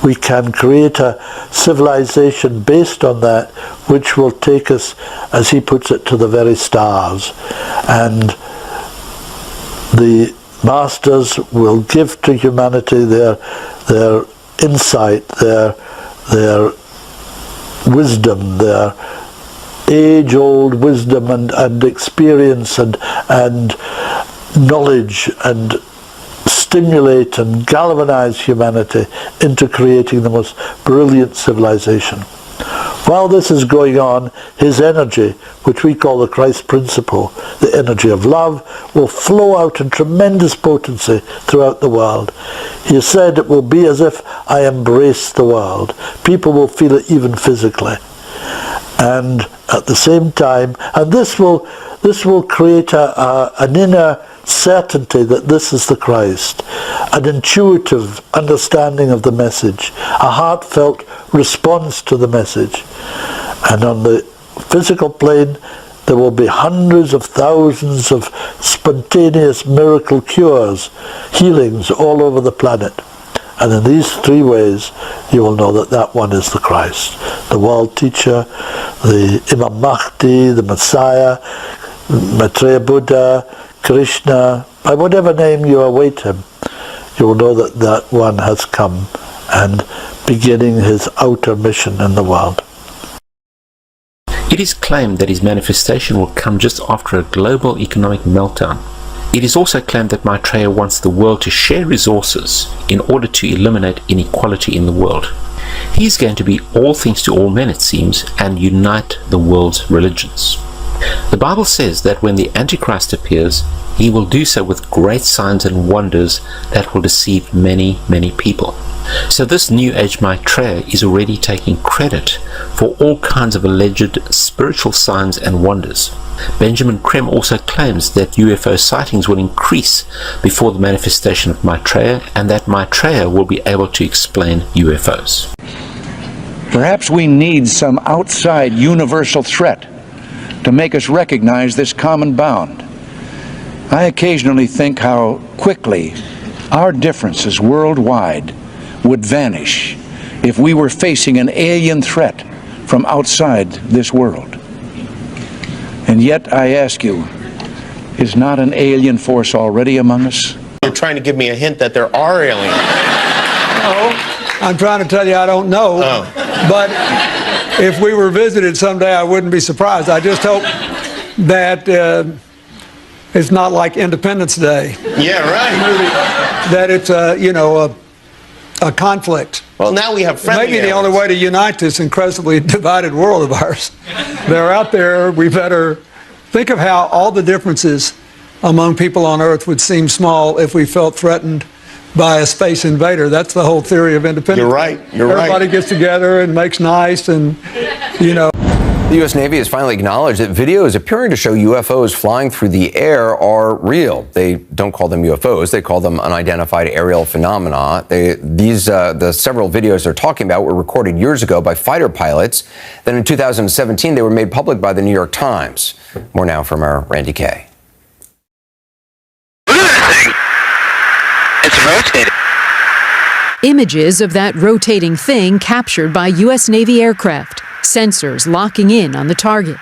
We can create a civilization based on that, which will take us, as he puts it, to the very stars. And the masters will give to humanity their insight, their wisdom, their age-old wisdom and experience and knowledge, and stimulate and galvanize humanity into creating the most brilliant civilization. While this is going on, his energy, which we call the Christ principle, the energy of love, will flow out in tremendous potency throughout the world. He has said it will be as if I embrace the world. People will feel it even physically. And at the same time, and this will create an inner certainty that this is the Christ, an intuitive understanding of the message, a heartfelt response to the message. And on the physical plane, there will be hundreds of thousands of spontaneous miracle cures, healings all over the planet. And in these three ways, you will know that that one is the Christ, the world teacher, the Imam Mahdi, the Messiah, Maitreya Buddha, Krishna. By whatever name you await him, you will know that that one has come and beginning his outer mission in the world. It is claimed that his manifestation will come just after a global economic meltdown. It is also claimed that Maitreya wants the world to share resources in order to eliminate inequality in the world. He is going to be all things to all men, it seems, and unite the world's religions. The Bible says that when the Antichrist appears, he will do so with great signs and wonders that will deceive many, many people. So this New Age Maitreya is already taking credit for all kinds of alleged spiritual signs and wonders. Benjamin Krem also claims that UFO sightings will increase before the manifestation of Maitreya, and that Maitreya will be able to explain UFOs. Perhaps we need some outside universal threat to make us recognize this common bound. I occasionally think how quickly our differences worldwide would vanish if we were facing an alien threat from outside this world. And yet, I ask you, is not an alien force already among us? You're trying to give me a hint that there are aliens. No, I'm trying to tell you I don't know. Oh. But if we were visited someday, I wouldn't be surprised. I just hope that it's not like Independence Day. Yeah, right. That it's a conflict. Well, now we have friendly Maybe the aliens. only way to unite this incredibly divided world of ours. They're out there. We better think of how all the differences among people on Earth would seem small if we felt threatened by a space invader. That's the whole theory of independence. You're right. Everybody gets together and makes nice and, The U.S. Navy has finally acknowledged that videos appearing to show UFOs flying through the air are real. They don't call them UFOs. They call them unidentified aerial phenomena. The several videos they're talking about were recorded years ago by fighter pilots. Then in 2017, they were made public by the New York Times. More now from our Randy Kay. It's rotating. Images of that rotating thing captured by U.S. Navy aircraft, sensors locking in on the target.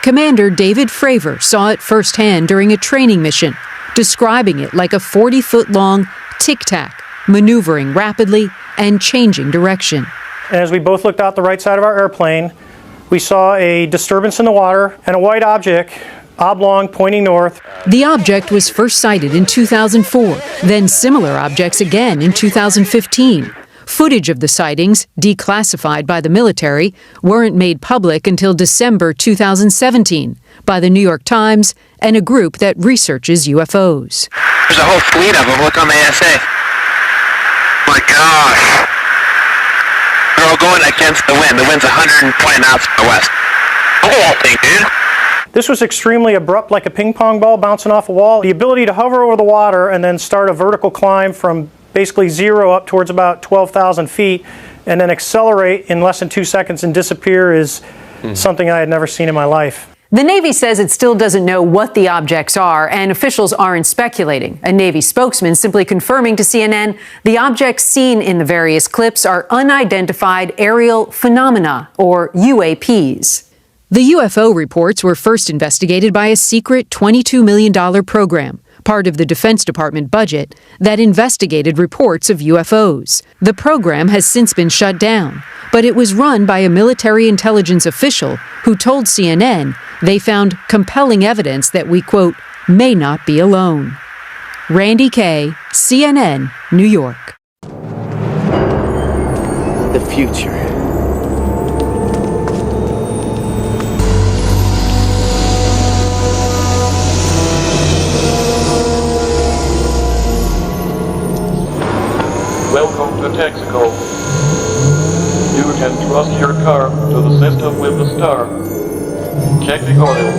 Commander David Fravor saw it firsthand during a training mission, describing it like a 40-foot-long tic-tac, maneuvering rapidly and changing direction. As we both looked out the right side of our airplane, we saw a disturbance in the water and a white object, oblong, pointing north. The object was first sighted in 2004, then similar objects again in 2015. Footage of the sightings, declassified by the military, weren't made public until December 2017 by the New York Times and a group that researches UFOs. There's a whole fleet of them. Look on the ASA. My gosh. They're all going against the wind. The wind's 120 knots from the west. Look at that thing, dude. This was extremely abrupt, like a ping pong ball bouncing off a wall. The ability to hover over the water and then start a vertical climb from basically zero up towards about 12,000 feet and then accelerate in less than 2 seconds and disappear is something I had never seen in my life. The Navy says it still doesn't know what the objects are, and officials aren't speculating. A Navy spokesman simply confirming to CNN the objects seen in the various clips are unidentified aerial phenomena, or UAPs. The UFO reports were first investigated by a secret $22 million program, part of the Defense Department budget, that investigated reports of UFOs. The program has since been shut down, but it was run by a military intelligence official who told CNN they found compelling evidence that we, quote, may not be alone. Randy Kay, CNN, New York. The future. Welcome to Texaco. You can trust your car to the system with the star. Check the oil.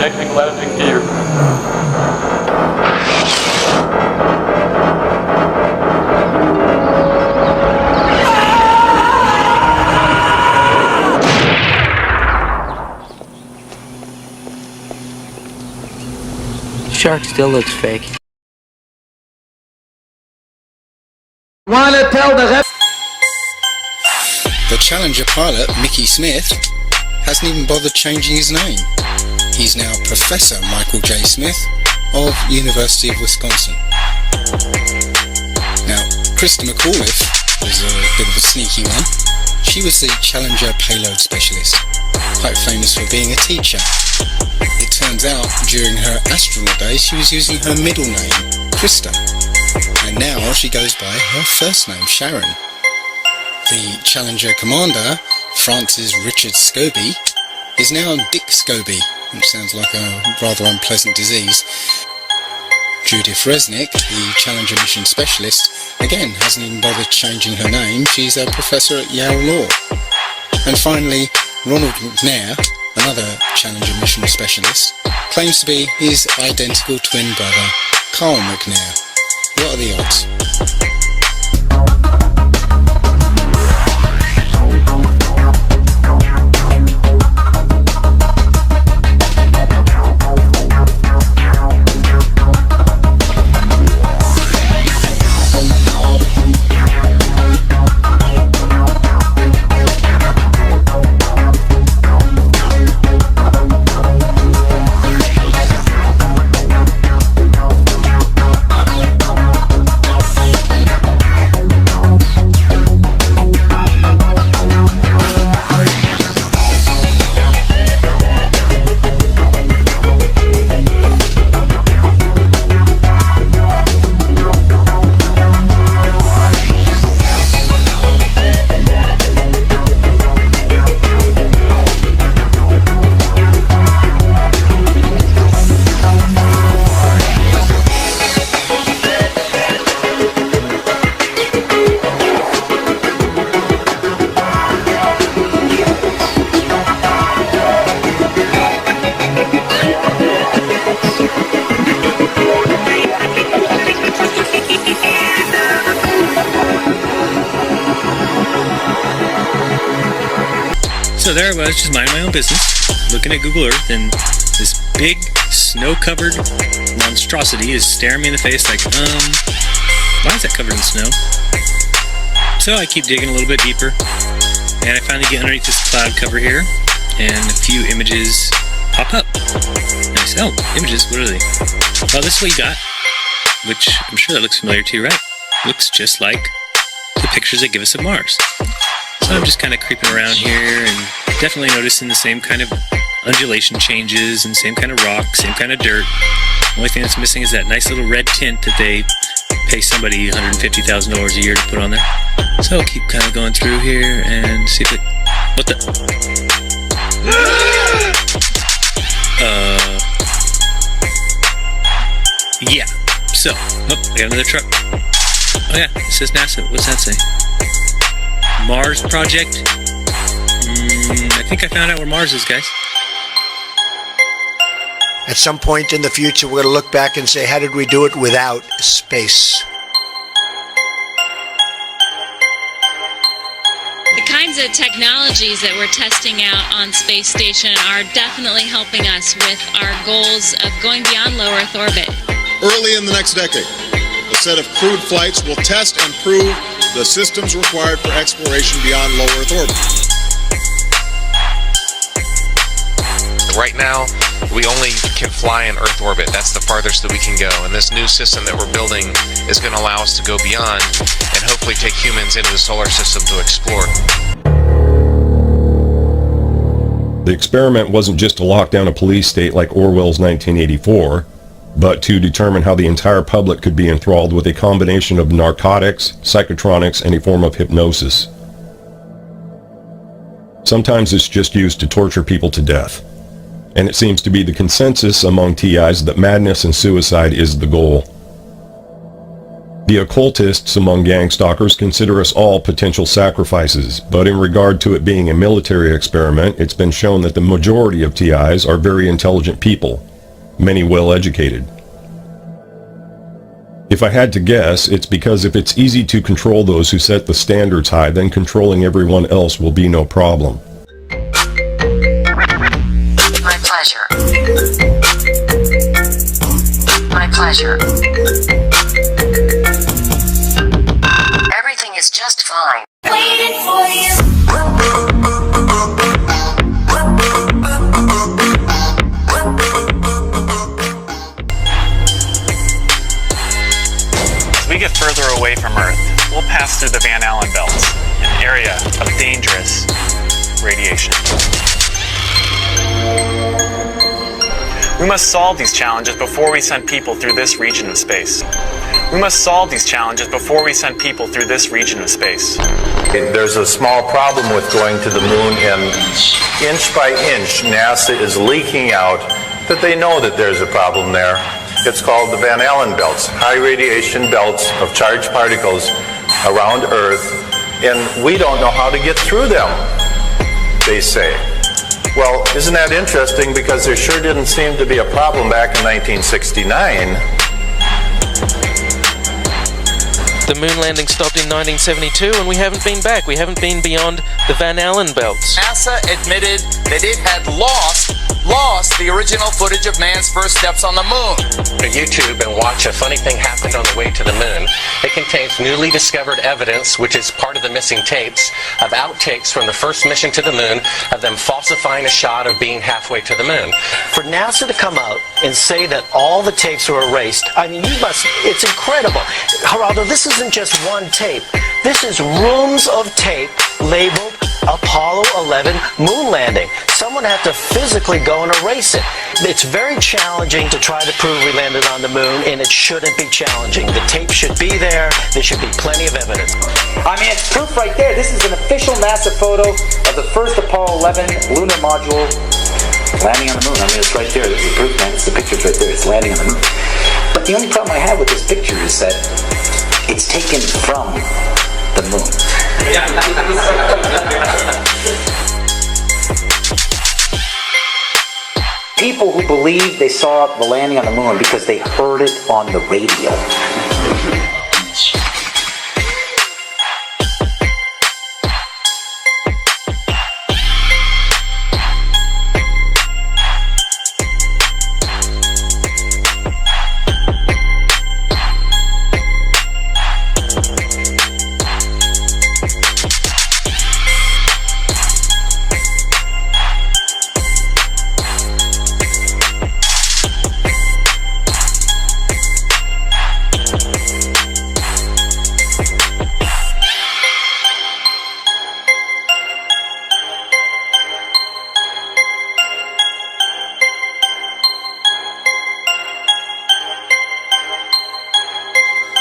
Check the landing gear. Shark still looks fake. The Challenger pilot, Mickey Smith, hasn't even bothered changing his name. He's now Professor Michael J. Smith of University of Wisconsin. Now, Krista McAuliffe was a bit of a sneaky one. She was the Challenger payload specialist, quite famous for being a teacher. It turns out during her astronaut days she was using her middle name, Krista. And now she goes by her first name, Sharon. The Challenger commander, Francis Richard Scobie, is now Dick Scobie, which sounds like a rather unpleasant disease. Judith Resnick, the Challenger mission specialist, again hasn't even bothered changing her name. She's a professor at Yale Law. And finally, Ronald McNair, another Challenger mission specialist, claims to be his identical twin brother, Carl McNair. What are the odds? So there I was, just minding my own business, looking at Google Earth, and this big, snow-covered monstrosity is staring me in the face like, why is that covered in snow? So I keep digging a little bit deeper, and I finally get underneath this cloud cover here, and a few images pop up. And I say, oh, images, what are they? Well, this is what you got, which I'm sure that looks familiar to you, right? Looks just like the pictures they give us of Mars. So I'm just kind of creeping around here and definitely noticing the same kind of undulation changes and same kind of rock, same kind of dirt. The only thing that's missing is that nice little red tint that they pay somebody $150,000 a year to put on there. So I'll keep kind of going through here and see if it... What the... Yeah. So, I got another truck. Oh yeah, it says NASA. What's that say? Mars Project? I think I found out where Mars is, guys. At some point in the future, we're going to look back and say, how did we do it without space? The kinds of technologies that we're testing out on space station are definitely helping us with our goals of going beyond low Earth orbit. Early in the next decade, a set of crewed flights will test and prove the systems required for exploration beyond low Earth orbit. Right now, We only can fly in Earth orbit. That's the farthest that we can go. And this new system that we're building is going to allow us to go beyond and hopefully take humans into the solar system to explore. The experiment wasn't just to lock down a police state like Orwell's 1984, but to determine how the entire public could be enthralled with a combination of narcotics, psychotronics, and a form of hypnosis. Sometimes it's just used to torture people to death. And it seems to be the consensus among TIs that madness and suicide is the goal. The occultists among gang stalkers consider us all potential sacrifices, but in regard to it being a military experiment, it's been shown that the majority of TIs are very intelligent people, many well educated. If I had to guess, it's because if it's easy to control those who set the standards high, then controlling everyone else will be no problem. My pleasure. My pleasure. Everything is just fine. Waiting for you. As we get further away from Earth, we'll pass through the Van Allen belts, an area of dangerous radiation. We must solve these challenges before we send people through this region of space. We must solve these challenges before we send people through this region of space. There's a small problem with going to the moon, and inch by inch, NASA is leaking out that they know that there's a problem there. It's called the Van Allen belts, high radiation belts of charged particles around Earth, and we don't know how to get through them, they say. Well, isn't that interesting, because there sure didn't seem to be a problem back in 1969. The moon landing stopped in 1972 and we haven't been back. We haven't been beyond the Van Allen belts. NASA admitted that it had lost the original footage of man's first steps on the moon. Go to YouTube and watch A Funny Thing Happened on the Way to the Moon. It contains newly discovered evidence, which is part of the missing tapes, of outtakes from the first mission to the moon, of them falsifying a shot of being halfway to the moon. For NASA to come out and say that all the tapes were erased, I mean, it's incredible. Geraldo, this isn't just one tape. This is rooms of tape labeled Apollo 11 moon landing. Someone had to physically go and erase it. It's very challenging to try to prove we landed on the moon, and it shouldn't be challenging. The tape should be there. There should be plenty of evidence. I mean, it's proof right there. This is an official NASA photo of the first Apollo 11 lunar module landing on the moon. I mean, it's right there. This is proof, man. It's the picture's right there. It's landing on the moon. But the only problem I have with this picture is that it's taken from the moon. People who believe they saw the landing on the moon because they heard it on the radio.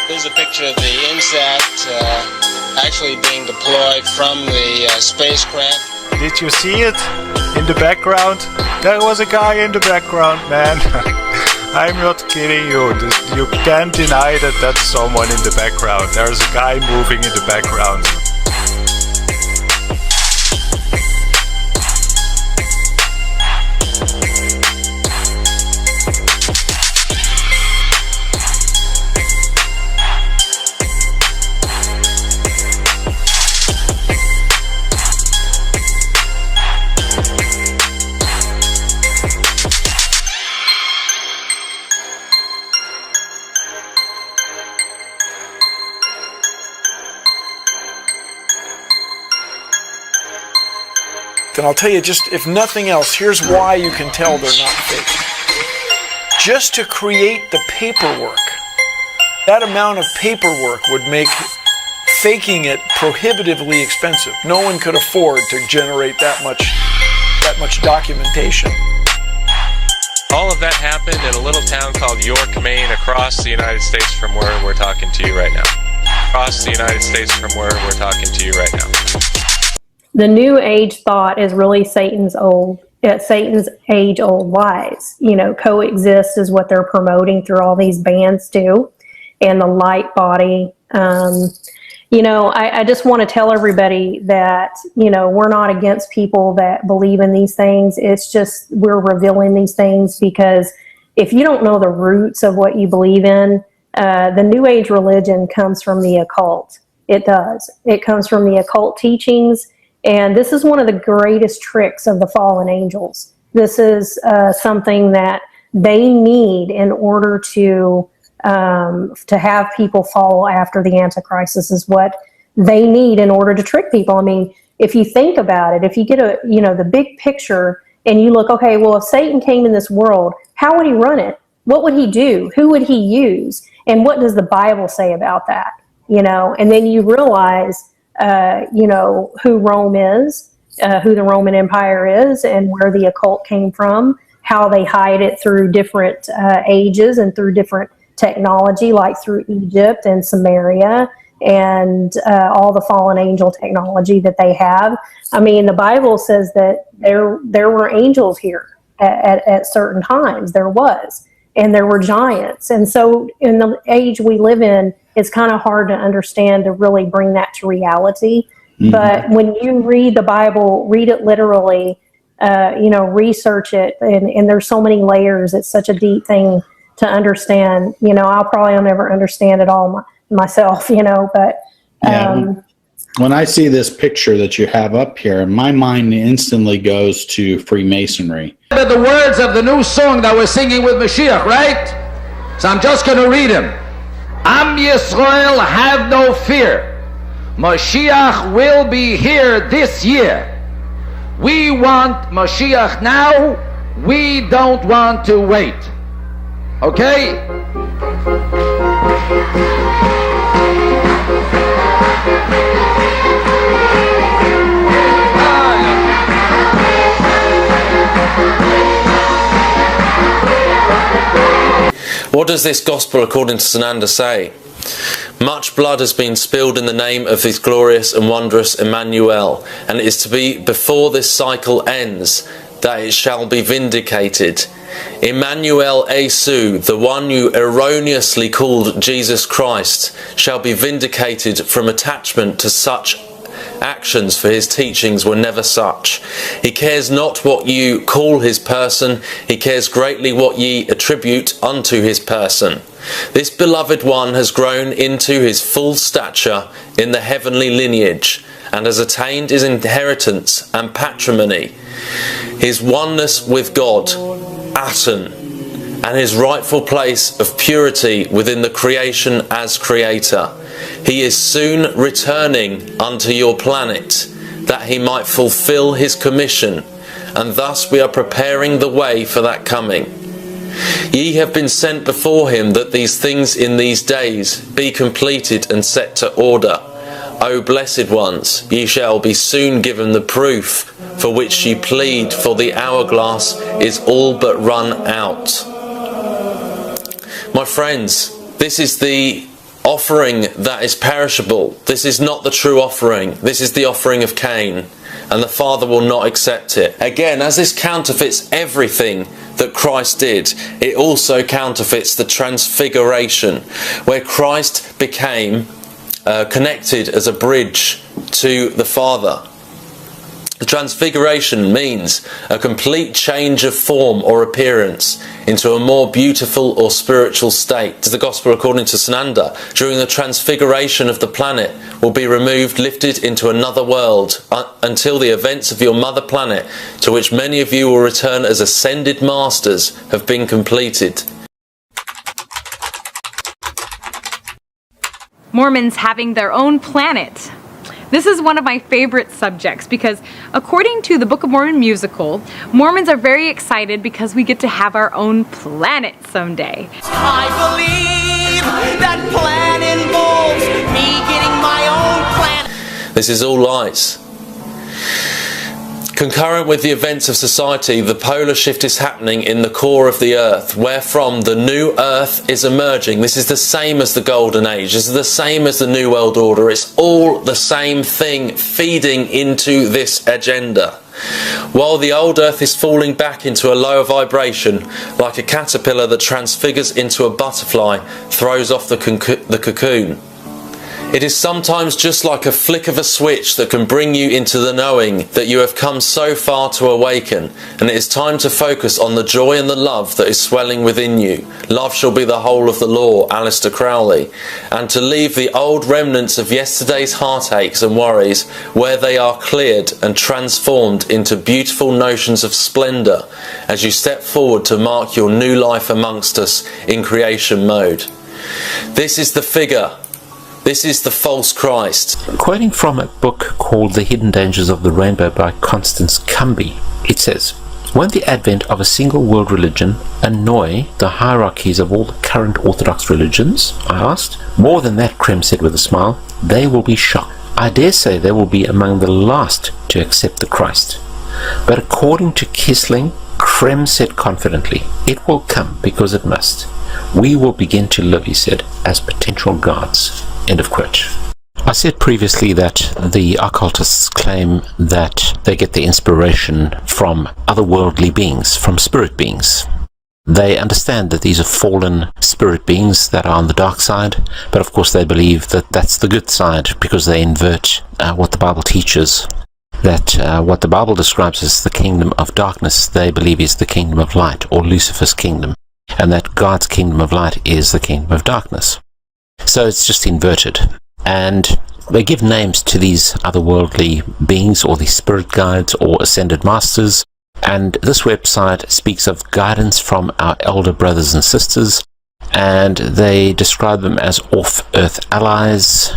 Here's a picture of the INSAT actually being deployed from the spacecraft. Did you see it in the background? There was a guy in the background, man. I'm not kidding you. You can't deny that that's someone in the background. There's a guy moving in the background. And I'll tell you, just if nothing else, here's why you can tell they're not fake. Just to create the paperwork, that amount of paperwork would make faking it prohibitively expensive. No one could afford to generate that much documentation. All of that happened in a little town called York, Maine, across the United States from where we're talking to you right now. Across the United States from where we're talking to you right now. The New Age thought is really Satan's age-old lies. You know, coexist is what they're promoting through all these bands too, and the light body. You know, I just want to tell everybody that, you know, we're not against people that believe in these things. It's just we're revealing these things because if you don't know the roots of what you believe in, the New Age religion comes from the occult. It does. It comes from the occult teachings. And this is one of the greatest tricks of the fallen angels. This is something that they need in order to have people follow after the Antichrist. This is what they need in order to trick people. I mean, if you think about it, if you get the big picture and you look, okay, well, if Satan came in this world, how would he run it? What would he do? Who would he use? And what does the Bible say about that? You know, and then you realize, who Rome is, who the Roman Empire is, and where the occult came from, how they hide it through different ages and through different technology, like through Egypt and Samaria and all the fallen angel technology that they have. I mean, the Bible says that there were angels here at certain times. There was. And there were giants. And so in the age we live in, it's kind of hard to understand to really bring that to reality. Mm-hmm. But when you read the Bible, read it literally, research it. And there's so many layers. It's such a deep thing to understand. You know, I'll probably never understand it all myself, but when I see this picture that you have up here, my mind instantly goes to Freemasonry. The words of the new song that we're singing with Mashiach, right? So I'm just going to read them. Am Yisrael, have no fear. Mashiach will be here this year. We want Mashiach now. We don't want to wait. Okay? What does this gospel according to Sananda say? Much blood has been spilled in the name of this glorious and wondrous Emmanuel, and it is to be before this cycle ends that it shall be vindicated. Emmanuel Esu, the one you erroneously called Jesus Christ, shall be vindicated from attachment to such actions, for his teachings were never such. He cares not what you call his person, he cares greatly what ye attribute unto his person. This beloved one has grown into his full stature in the heavenly lineage, and has attained his inheritance and patrimony, his oneness with God, Aten, and his rightful place of purity within the creation as creator. He is soon returning unto your planet, that he might fulfill his commission, and thus we are preparing the way for that coming. Ye have been sent before him, that these things in these days be completed and set to order. O blessed ones, ye shall be soon given the proof for which ye plead, for the hourglass is all but run out. My friends, this is the offering that is perishable. This is not the true offering. This is the offering of Cain, and the Father will not accept it. Again, as this counterfeits everything that Christ did, it also counterfeits the transfiguration, where Christ became connected as a bridge to the Father. The transfiguration means a complete change of form or appearance into a more beautiful or spiritual state. The gospel according to Sananda, during the transfiguration of the planet, will be removed, lifted into another world, until the events of your mother planet, to which many of you will return as ascended masters, have been completed. Mormons having their own planet. This is one of my favorite subjects because according to the Book of Mormon musical, Mormons are very excited because we get to have our own planet someday. I believe that plan involves me getting my own planet. This is all lies. Concurrent with the events of society, the polar shift is happening in the core of the earth, wherefrom the new earth is emerging. This is the same as the golden age. This is the same as the new world order. It's all the same thing feeding into this agenda. While the old earth is falling back into a lower vibration, like a caterpillar that transfigures into a butterfly, throws off the cocoon. It is sometimes just like a flick of a switch that can bring you into the knowing that you have come so far to awaken, and it is time to focus on the joy and the love that is swelling within you. Love shall be the whole of the law, Aleister Crowley, and to leave the old remnants of yesterday's heartaches and worries where they are cleared and transformed into beautiful notions of splendour as you step forward to mark your new life amongst us in creation mode. This is the figure. This is the false Christ. Quoting from a book called The Hidden Dangers of the Rainbow by Constance Cumby, it says, "Won't the advent of a single world religion annoy the hierarchies of all the current orthodox religions?" I asked. "More than that," Krem said with a smile, "they will be shocked. I dare say they will be among the last to accept the Christ." But according to Kissling, Krem said confidently, "It will come because it must. We will begin to live," he said, "as potential gods." End of quote. I said previously that the occultists claim that they get their inspiration from otherworldly beings, from spirit beings. They understand that these are fallen spirit beings that are on the dark side, but of course they believe that that's the good side because they invert what the Bible teaches. That what the Bible describes as the kingdom of darkness, they believe is the kingdom of light, or Lucifer's kingdom, and that God's kingdom of light is the kingdom of darkness. So it's just inverted. And they give names to these otherworldly beings, or these spirit guides, or ascended masters. And this website speaks of guidance from our elder brothers and sisters, and they describe them as off-earth allies,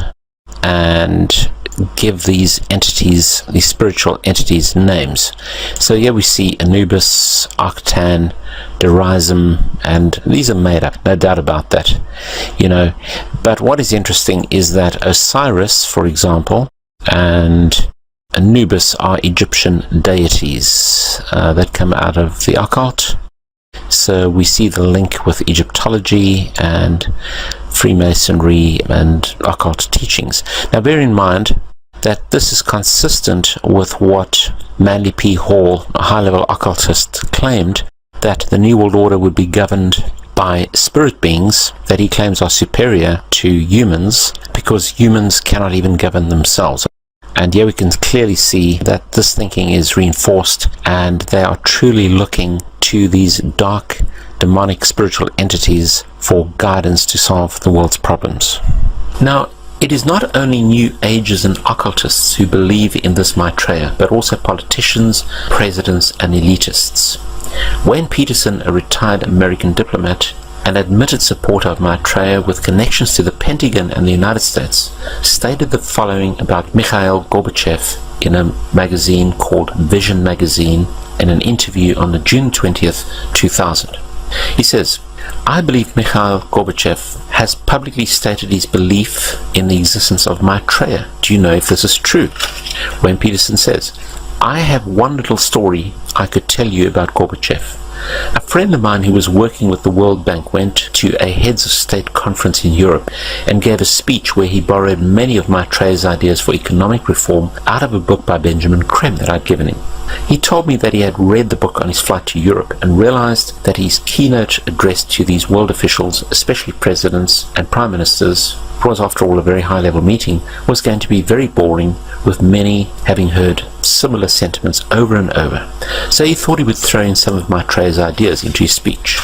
and give these entities, these spiritual entities, names. So here we see Anubis, Octan, Derism, and these are made up, no doubt about that, you know. But what is interesting is that Osiris, for example, and Anubis are Egyptian deities that come out of the occult. So we see the link with Egyptology and Freemasonry and occult teachings. Now bear in mind that this is consistent with what Manly P. Hall, a high-level occultist, claimed, that the New World Order would be governed by spirit beings that he claims are superior to humans because humans cannot even govern themselves. And here we can clearly see that this thinking is reinforced, and they are truly looking to these dark, demonic spiritual entities for guidance to solve the world's problems. Now, it is not only New Agers and occultists who believe in this Maitreya, but also politicians, presidents, and elitists. Wayne Peterson, a retired American diplomat and admitted supporter of Maitreya with connections to the Pentagon and the United States, stated the following about Mikhail Gorbachev in a magazine called Vision Magazine in an interview on the June 20th, 2000. He says, "I believe Mikhail Gorbachev has publicly stated his belief in the existence of Maitreya. Do you know if this is true?" Wayne Peterson says, "I have one little story I could tell you about Gorbachev. A friend of mine who was working with the World Bank went to a heads of state conference in Europe and gave a speech where he borrowed many of Maitreya's ideas for economic reform out of a book by Benjamin Krem that I'd given him. He told me that he had read the book on his flight to Europe and realized that his keynote address to these world officials, especially presidents and prime ministers, it was after all a very high-level meeting, was going to be very boring, with many having heard similar sentiments over and over. So he thought he would throw in some of Maitreya's ideas into his speech.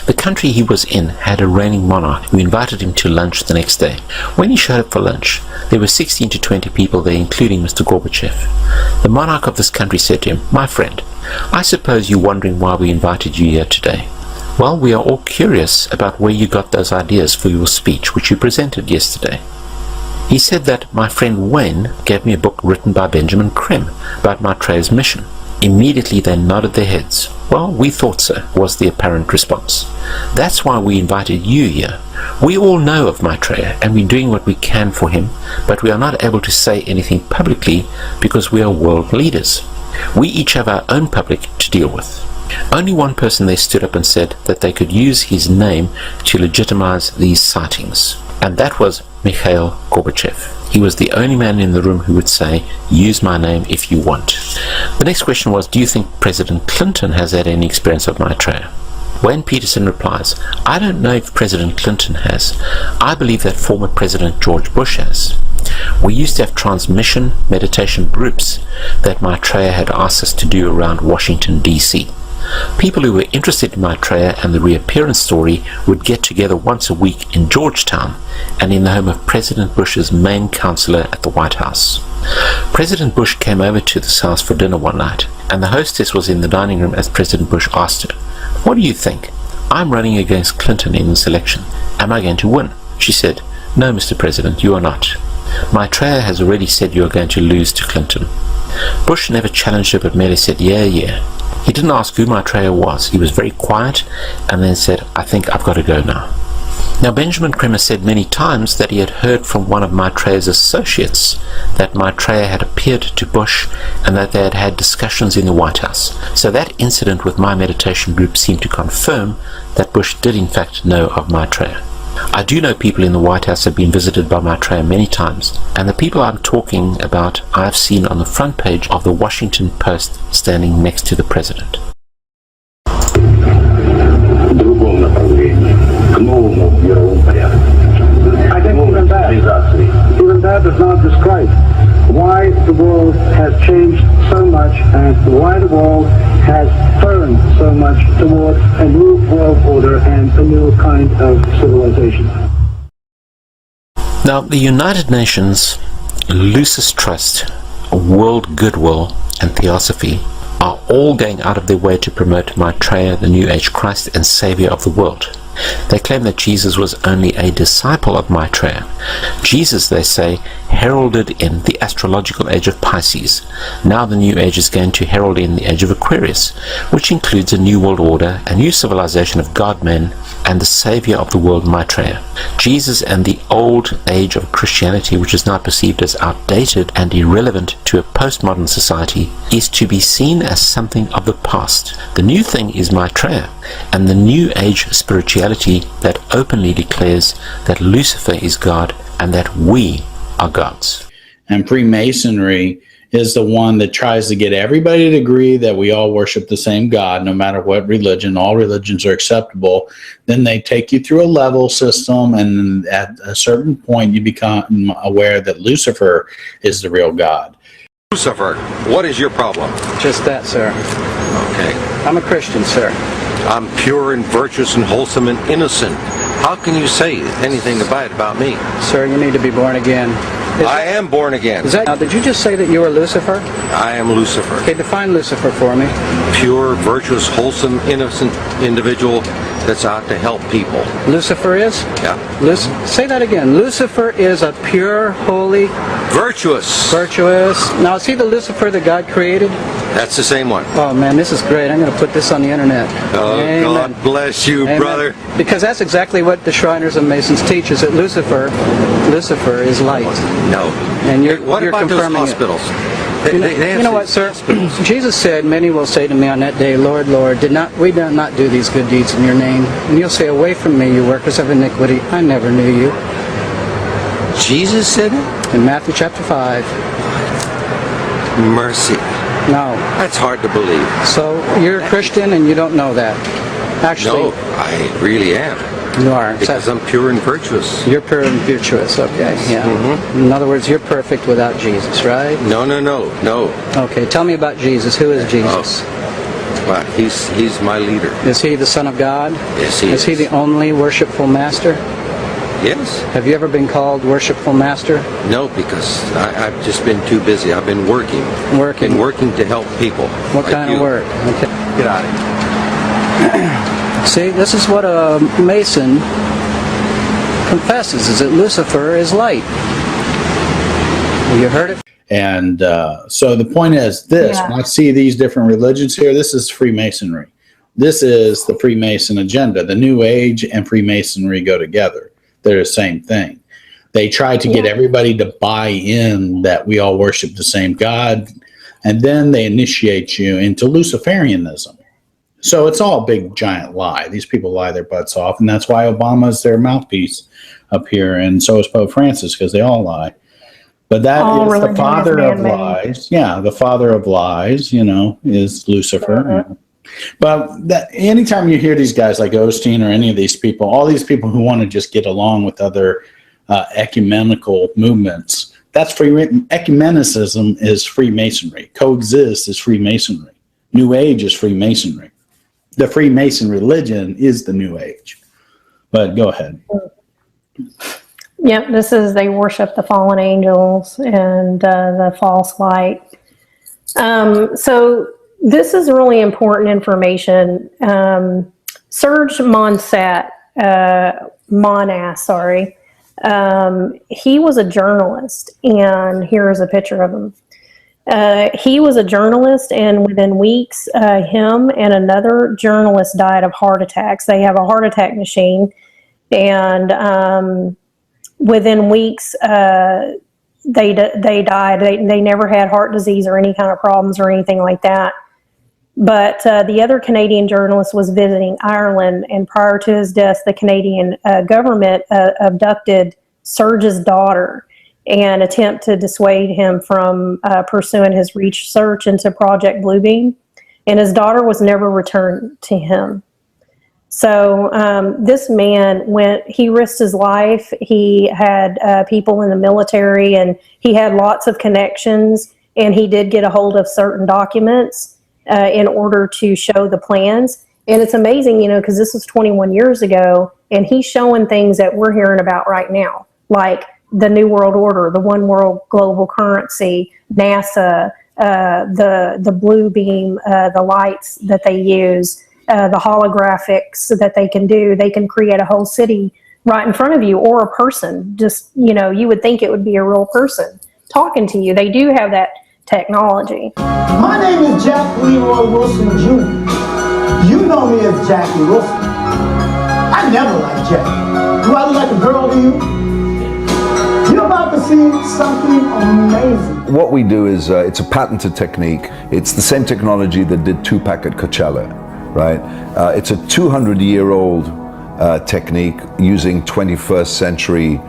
The country he was in had a reigning monarch who invited him to lunch the next day. When he showed up for lunch, there were 16 to 20 people there, including Mr. Gorbachev. The monarch of this country said to him, 'My friend, I suppose you're wondering why we invited you here today. Well, we are all curious about where you got those ideas for your speech which you presented yesterday.' He said that my friend Wayne gave me a book written by Benjamin Krem about Maitreya's mission. Immediately they nodded their heads. Well, we thought so, was the apparent response. That's why we invited you here. We all know of Maitreya and we're doing what we can for him, but we are not able to say anything publicly because we are world leaders. We each have our own public to deal with. Only one person there stood up and said that they could use his name to legitimize these sightings, and that was Mikhail Gorbachev. He was the only man in the room who would say, use my name if you want. The next question was, do you think President Clinton has had any experience of Maitreya? Wayne Peterson replies, I don't know if President Clinton has. I believe that former President George Bush has. We used to have transmission meditation groups that Maitreya had asked us to do around Washington, D.C. People who were interested in Maitreya and the reappearance story would get together once a week in Georgetown and in the home of President Bush's main counselor at the White House. President Bush came over to this house for dinner one night, and the hostess was in the dining room as President Bush asked her, what do you think? I'm running against Clinton in this election. Am I going to win? She said, no, Mr. President, you are not. Maitreya has already said you are going to lose to Clinton. Bush never challenged her but merely said, yeah. He didn't ask who Maitreya was. He was very quiet and then said, I think I've got to go now. Now, Benjamin Kremer said many times that he had heard from one of Maitreya's associates that Maitreya had appeared to Bush and that they had had discussions in the White House. So that incident with my meditation group seemed to confirm that Bush did in fact know of Maitreya. I do know people in the White House have been visited by Maitreya many times, and the people I'm talking about I have seen on the front page of the Washington Post standing next to the president. I think even that does not describe why the world has changed so much and why the world has turned so much towards a new world order and a new kind of civilization. Now, the United Nations, Lucis Trust, World Goodwill, and Theosophy are all going out of their way to promote Maitreya, the New Age Christ and Savior of the world. They claim that Jesus was only a disciple of Maitreya. Jesus, they say, heralded in the astrological age of Pisces. Now the New Age is going to herald in the age of Aquarius, which includes a new world order, a new civilization of God-men, and the Savior of the world, Maitreya. Jesus and the old age of Christianity, which is now perceived as outdated and irrelevant to a postmodern society, is to be seen as something of the past. The new thing is Maitreya, and the New Age spirituality that openly declares that Lucifer is God and that we are gods. And Freemasonry is the one that tries to get everybody to agree that we all worship the same God, no matter what religion. All religions are acceptable. Then they take you through a level system, and at a certain point you become aware that Lucifer is the real God. Lucifer, what is your problem? Just that, sir. Okay. I'm a Christian, sir. I'm pure and virtuous and wholesome and innocent. How can you say anything bad about me? Sir, you need to be born again. I am born again. Now, did you just say that you were Lucifer? I am Lucifer. Okay, define Lucifer for me. Pure, virtuous, wholesome, innocent individual that's out to help people. Lucifer is? Yeah. Say that again. Lucifer is a pure, holy... Virtuous. Virtuous. Now, is he the Lucifer that God created? That's the same one. Oh, man, this is great. I'm going to put this on the internet. Oh, amen. God bless you, amen. Brother. Because that's exactly what the Shriners and Masons teach, is that Lucifer is light. No. And you're about confirming those hospitals? You know what, sir? Jesus said, many will say to me on that day, Lord, Lord, did we not do these good deeds in your name? And you'll say, away from me, you workers of iniquity. I never knew you. Jesus said it? In Matthew chapter 5. Mercy. No. That's hard to believe. So you're a Christian and you don't know that. Actually. No, I really am. You are. Because I'm pure and virtuous. You're pure and virtuous, okay. Yeah. Mm-hmm. In other words, you're perfect without Jesus, right? No. Okay, tell me about Jesus. Who is Jesus? Well, he's my leader. Is he the Son of God? Yes, he is. Is he the only worshipful master? Yes. Have you ever been called worshipful master? No, because I've just been too busy. I've been working. Working? Working to help people. What like kind of work? Okay. Get out of here. See, this is what a Mason confesses, is that Lucifer is light. You heard it. And so the point is this, when I see these different religions here, this is Freemasonry. This is the Freemason agenda. The New Age and Freemasonry go together. They're the same thing. They try to get everybody to buy in that we all worship the same God, and then they initiate you into Luciferianism. So it's all a big, giant lie. These people lie their butts off, and that's why Obama is their mouthpiece up here, and so is Pope Francis, because they all lie. But that is the father of lies. Yeah, the father of lies, is Lucifer. But anytime you hear these guys like Osteen or any of these people, all these people who want to just get along with other ecumenical movements, that's ecumenicism is Freemasonry. Coexist is Freemasonry. New Age is Freemasonry. The Freemason religion is the New Age. But go ahead. Yep, they worship the fallen angels and the false light. So this is really important information. Serge Monas, he was a journalist, and here's a picture of him. He was a journalist, and within weeks, him and another journalist died of heart attacks. They have a heart attack machine, and within weeks, they died. They never had heart disease or any kind of problems or anything like that. But the other Canadian journalist was visiting Ireland, and prior to his death, the Canadian government abducted Serge's daughter and attempt to dissuade him from pursuing his research into Project Bluebeam. And his daughter was never returned to him. So this man he risked his life. He had people in the military, and he had lots of connections, and he did get a hold of certain documents in order to show the plans. And it's amazing, because this was 21 years ago, and he's showing things that we're hearing about right now, like the New World Order, the One World Global Currency, NASA, the blue beam, the lights that they use, the holographics that they can do. They can create a whole city right in front of you, or a person. Just, you would think it would be a real person talking to you. They do have that technology. My name is Jack Leroy Wilson Jr. You know me as Jackie Wilson. I never liked Jack. Do I look like a girl to you? You're about to see something amazing. What we do is, it's a patented technique. It's the same technology that did Tupac at Coachella, right? It's a 200-year-old technique using 21st century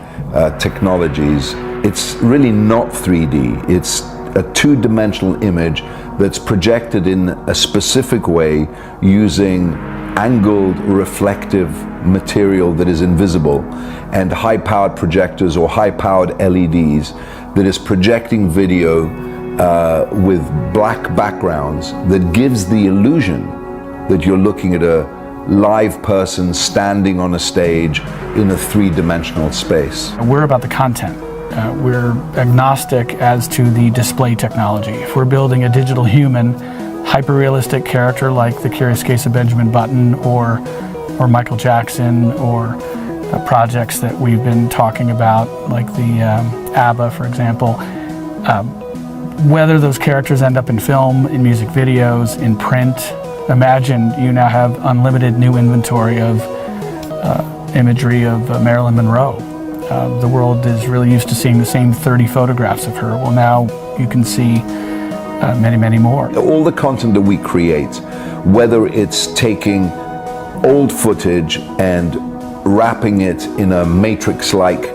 technologies. It's really not 3D. It's a two-dimensional image that's projected in a specific way using angled reflective material that is invisible, and high-powered projectors or high-powered LEDs that is projecting video with black backgrounds that gives the illusion that you're looking at a live person standing on a stage in a three-dimensional space. We're about the content. We're agnostic as to the display technology. If we're building a digital human, hyper-realistic character like The Curious Case of Benjamin Button or Michael Jackson, or projects that we've been talking about, like the ABBA, for example, whether those characters end up in film, in music videos, in print, imagine you now have unlimited new inventory of imagery of Marilyn Monroe. The world is really used to seeing the same 30 photographs of her. Well, now you can see many, many more. All the content that we create, whether it's taking old footage and wrapping it in a matrix-like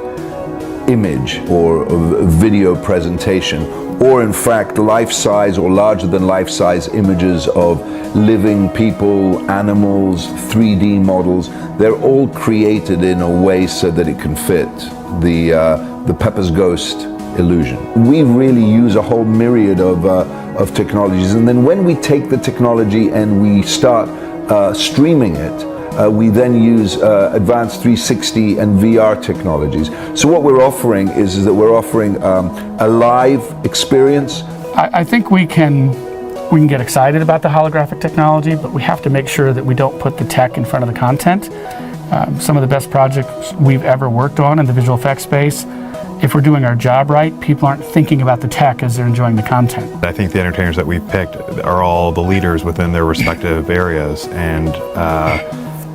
image or a video presentation, or in fact life-size or larger than life-size images of living people, animals, 3D models, they're all created in a way so that it can fit the Pepper's Ghost illusion. We really use a whole myriad of technologies, and then when we take the technology and we start streaming it, we then use advanced 360 and VR technologies. So what we're offering is that we're offering a live experience. I think we can get excited about the holographic technology, but we have to make sure that we don't put the tech in front of the content. Some of the best projects we've ever worked on in the visual effects space if we're doing our job right, people aren't thinking about the tech as they're enjoying the content. I think the entertainers that we've picked are all the leaders within their respective areas, and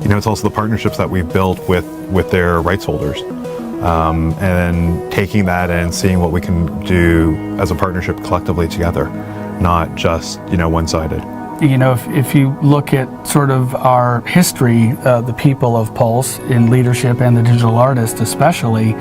it's also the partnerships that we've built with their rights holders, and taking that and seeing what we can do as a partnership collectively together, not just one-sided. If you look at sort of our history, the people of Pulse in leadership and the digital artists especially,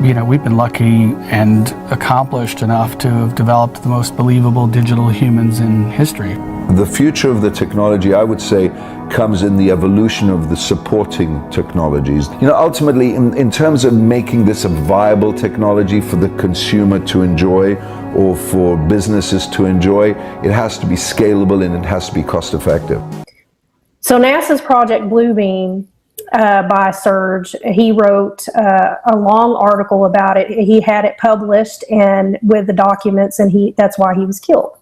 we've been lucky and accomplished enough to have developed the most believable digital humans in history. The future of the technology, I would say, comes in the evolution of the supporting technologies. Ultimately, in terms of making this a viable technology for the consumer to enjoy or for businesses to enjoy, it has to be scalable and it has to be cost effective. So NASA's Project Bluebeam by Serge, he wrote a long article about it. He had it published and with the documents, and that's why he was killed.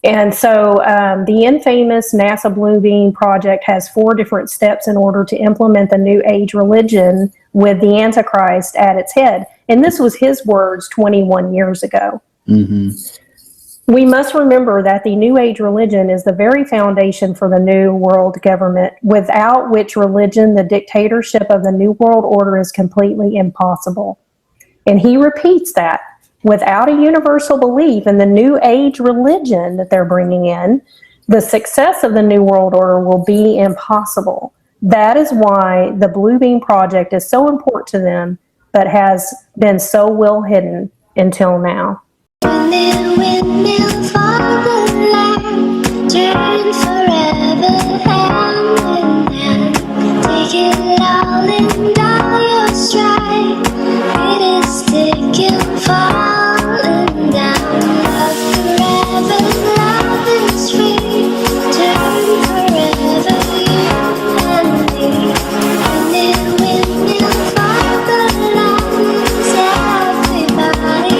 And so the infamous NASA Bluebeam project has 4 different steps in order to implement the New Age religion with the Antichrist at its head. And this was his words 21 years ago. Mm-hmm. We must remember that the New Age religion is the very foundation for the New World Government, without which religion the dictatorship of the New World Order is completely impossible. And he repeats that. Without a universal belief in the New Age religion that they're bringing in, the success of the New World Order will be impossible. That is why the Bluebeam Project is so important to them, but has been so well hidden until now. Windmill for the land, turn forever hand in hand. Take it all in all your stride. It is taken, falling down. Love forever, love is free. Turn forever, you and me. Windmill for the land, everybody.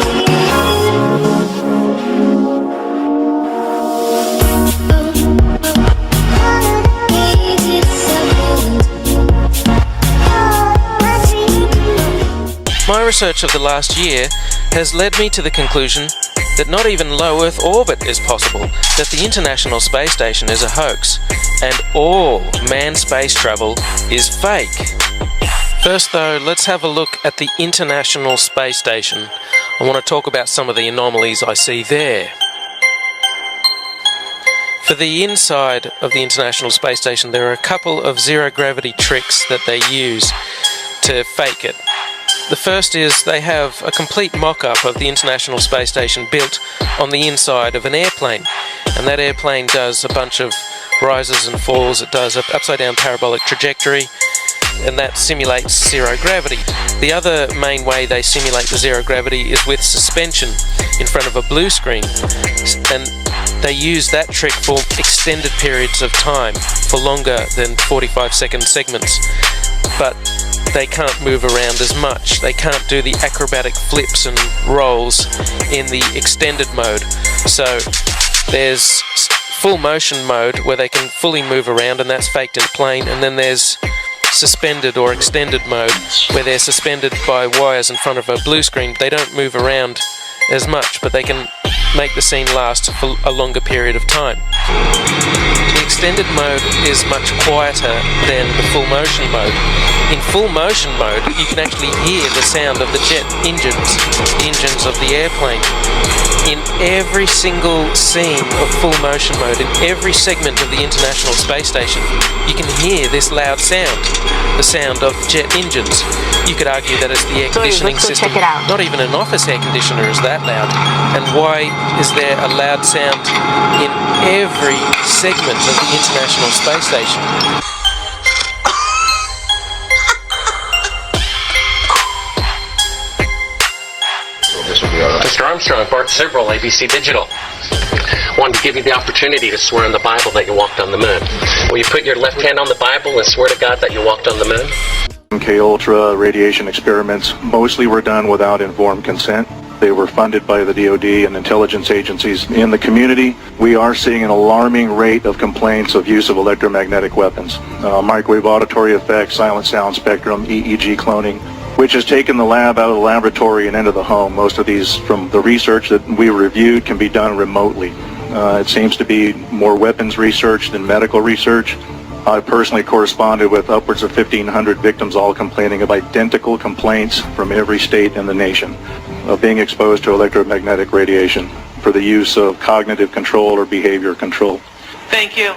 My research of the last year has led me to the conclusion that not even low Earth orbit is possible, that the International Space Station is a hoax, and all manned space travel is fake. First though, let's have a look at the International Space Station. I want to talk about some of the anomalies I see there. For the inside of the International Space Station, there are a couple of zero-gravity tricks that they use to fake it. The first is they have a complete mock-up of the International Space Station built on the inside of an airplane, and that airplane does a bunch of rises and falls. It does an upside-down parabolic trajectory, and that simulates zero gravity. The other main way they simulate the zero gravity is with suspension in front of a blue screen, and they use that trick for extended periods of time, for longer than 45-second segments, but they can't move around as much. They can't do the acrobatic flips and rolls in the extended mode. So there's full motion mode where they can fully move around, and that's faked in a plane, and then there's suspended or extended mode where they're suspended by wires in front of a blue screen. They don't move around as much, but they can make the scene last for a longer period of time. The extended mode is much quieter than the full motion mode. In full motion mode, you can actually hear the sound of the jet engines, the engines of the airplane. In every single scene of full motion mode, in every segment of the International Space Station, you can hear this loud sound, the sound of jet engines. You could argue that it's the air conditioning system. Not even an office air conditioner is that loud. And why is there a loud sound in every segment of the International Space Station? Mr. Armstrong, Bart Sibrel, ABC Digital. Wanted to give you the opportunity to swear on the Bible that you walked on the moon. Will you put your left hand on the Bible and swear to God that you walked on the moon? MK-Ultra radiation experiments mostly were done without informed consent. They were funded by the DoD and intelligence agencies in the community. We are seeing an alarming rate of complaints of use of electromagnetic weapons. Microwave auditory effects, silent sound spectrum, EEG cloning. which has taken the lab out of the laboratory and into the home. Most of these, from the research that we reviewed, can be done remotely. It seems to be more weapons research than medical research. I personally corresponded with upwards of 1,500 victims, all complaining of identical complaints from every state in the nation of being exposed to electromagnetic radiation for the use of cognitive control or behavior control. Thank you.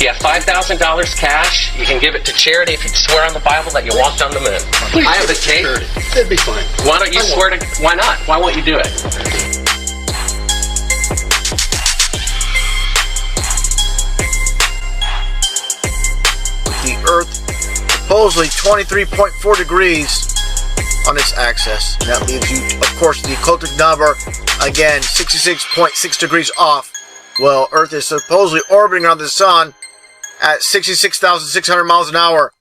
You have $5,000 cash. You can give it to charity if you swear on the Bible that you walked on the moon. Please, I have the tape. That'd be fine. Why don't you swear to? Why not? Why won't you do it? The Earth supposedly 23.4 degrees on its axis. And that leaves you, of course, the occultic number, again, 66.6 degrees off. Well, Earth is supposedly orbiting around the Sun at 66,600 miles an hour.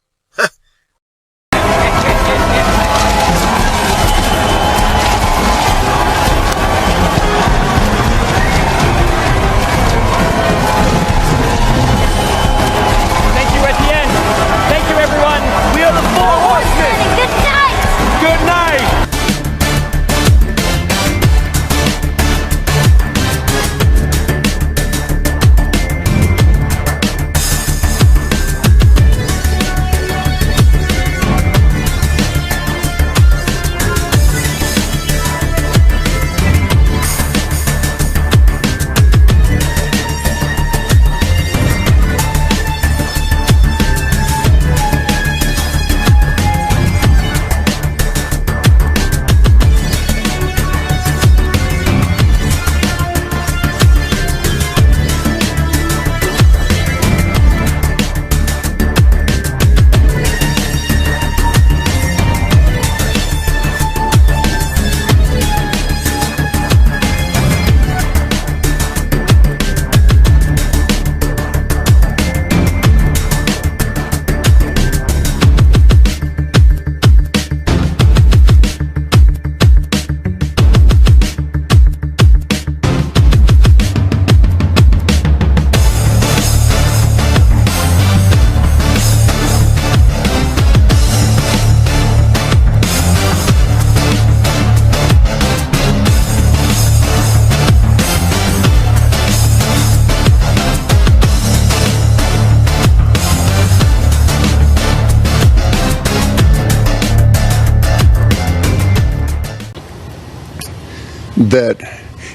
that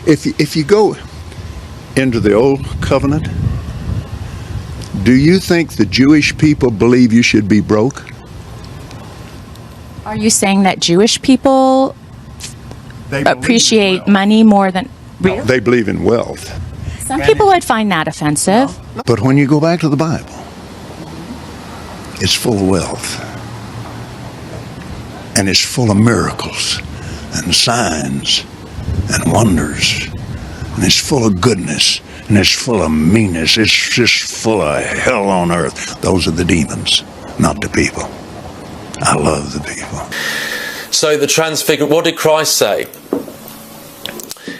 if you go into the old covenant, do you think the Jewish people believe you should be broke? Are you saying that Jewish people appreciate money more than real? They believe in wealth. Some people would find that offensive. But when you go back to the Bible, it's full of wealth. And it's full of miracles and signs and wonders. And it's full of goodness. And it's full of meanness. It's just full of hell on earth. Those are the demons, not the people. I love the people. So the transfigured, what did Christ say?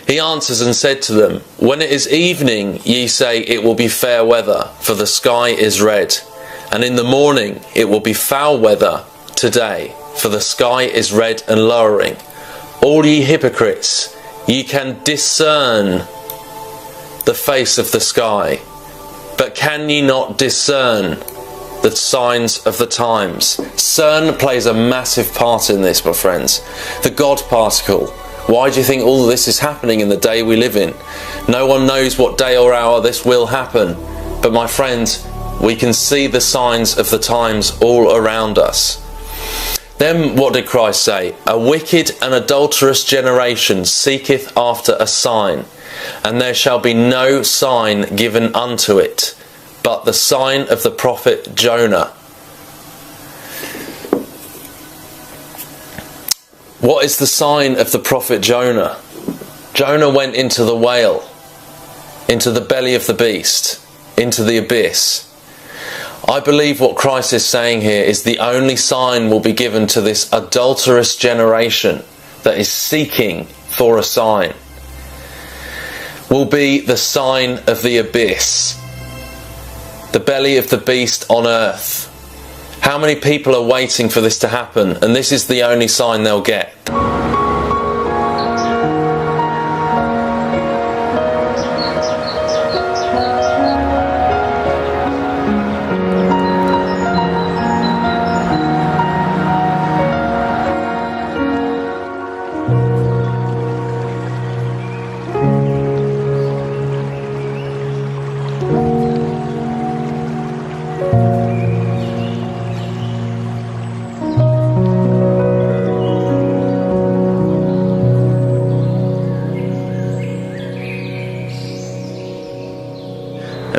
He answers and said to them, when it is evening, ye say it will be fair weather, for the sky is red. And in the morning it will be foul weather today, for the sky is red and lowering. All ye hypocrites, ye can discern the face of the sky, but can ye not discern the signs of the times? CERN plays a massive part in this, my friends. The God particle. Why do you think all of this is happening in the day we live in? No one knows what day or hour this will happen. But my friends, we can see the signs of the times all around us. Then what did Christ say? A wicked and adulterous generation seeketh after a sign, and there shall be no sign given unto it, but the sign of the prophet Jonah. What is the sign of the prophet Jonah? Jonah went into the whale, into the belly of the beast, into the abyss. I believe what Christ is saying here is the only sign will be given to this adulterous generation that is seeking for a sign, will be the sign of the abyss, the belly of the beast on earth. How many people are waiting for this to happen? And this is the only sign they'll get.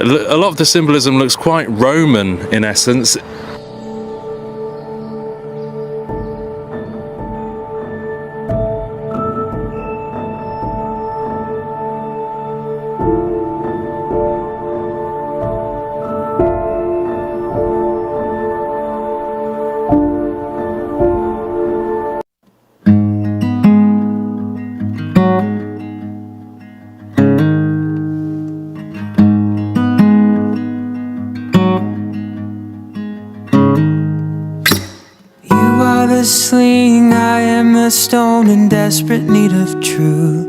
A lot of the symbolism looks quite Roman in essence. Sling, I am the stone in desperate need of truth.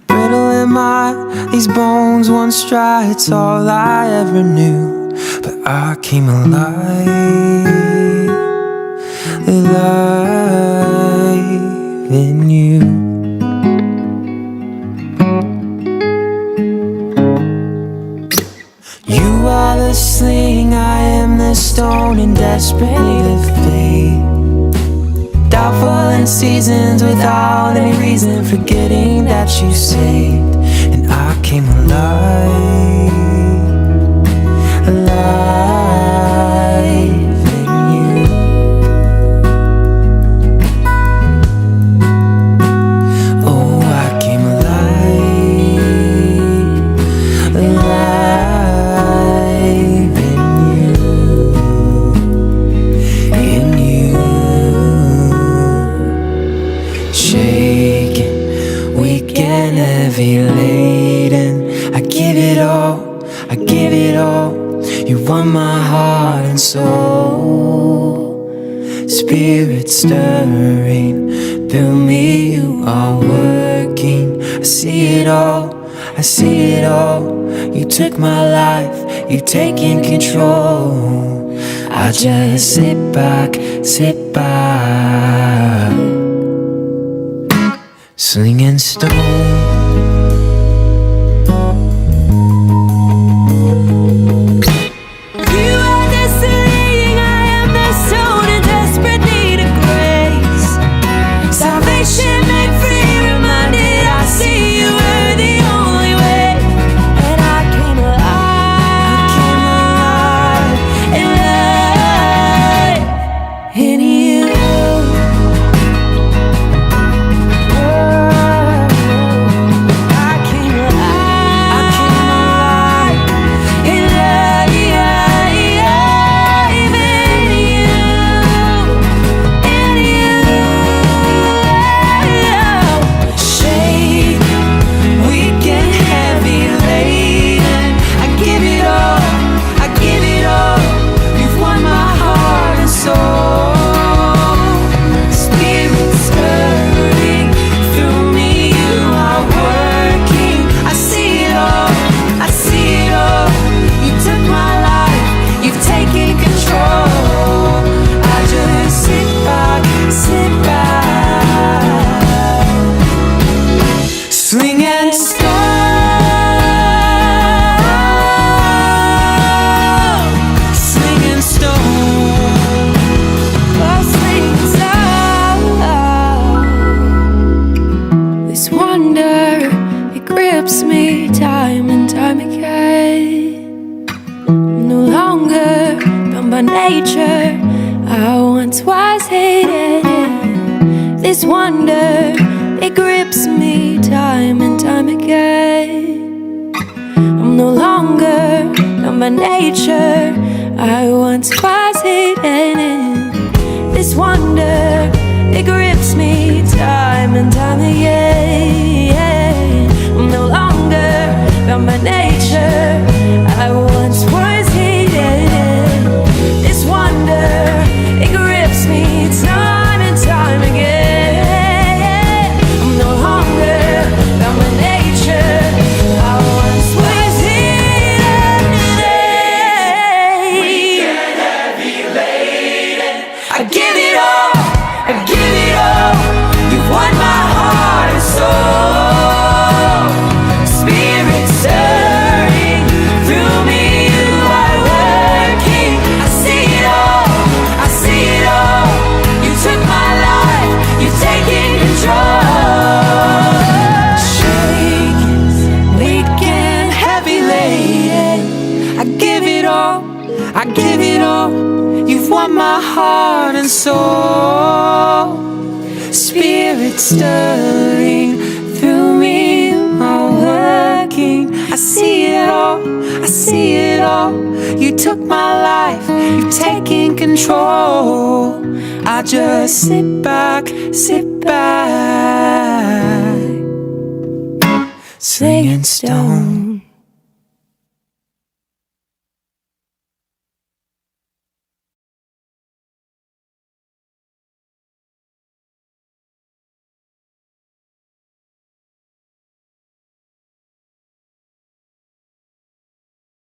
Brittle am I, these bones once dry, it's all I ever knew. But I came alive, alive in you. You are the sling, I am the stone in desperate need of faith. Doubtful in seasons without any reason, forgetting that you saved. And I came alive, alive in you. Oh, I came alive, alive in you, in you. Shaken, weak and heavy laden, I give it all, I give it all. You won my heart and soul. Spirit stirring, build me, you are working. I see it all, I see it all. You took my life, you taking control. I just sit back, sit back. slinging stone. This wonder, it grips me time and time again. I'm no longer bound by nature, I once was hidden. This wonder, it grips me time and time again. I'm no longer bound by nature, I once was hidden. This wonder, it grips me time and time again. My heart and soul, Spirit stirring through me, you are working. I see it all, I see it all. You took my life, you've taken control. I just sit back, slinging stone.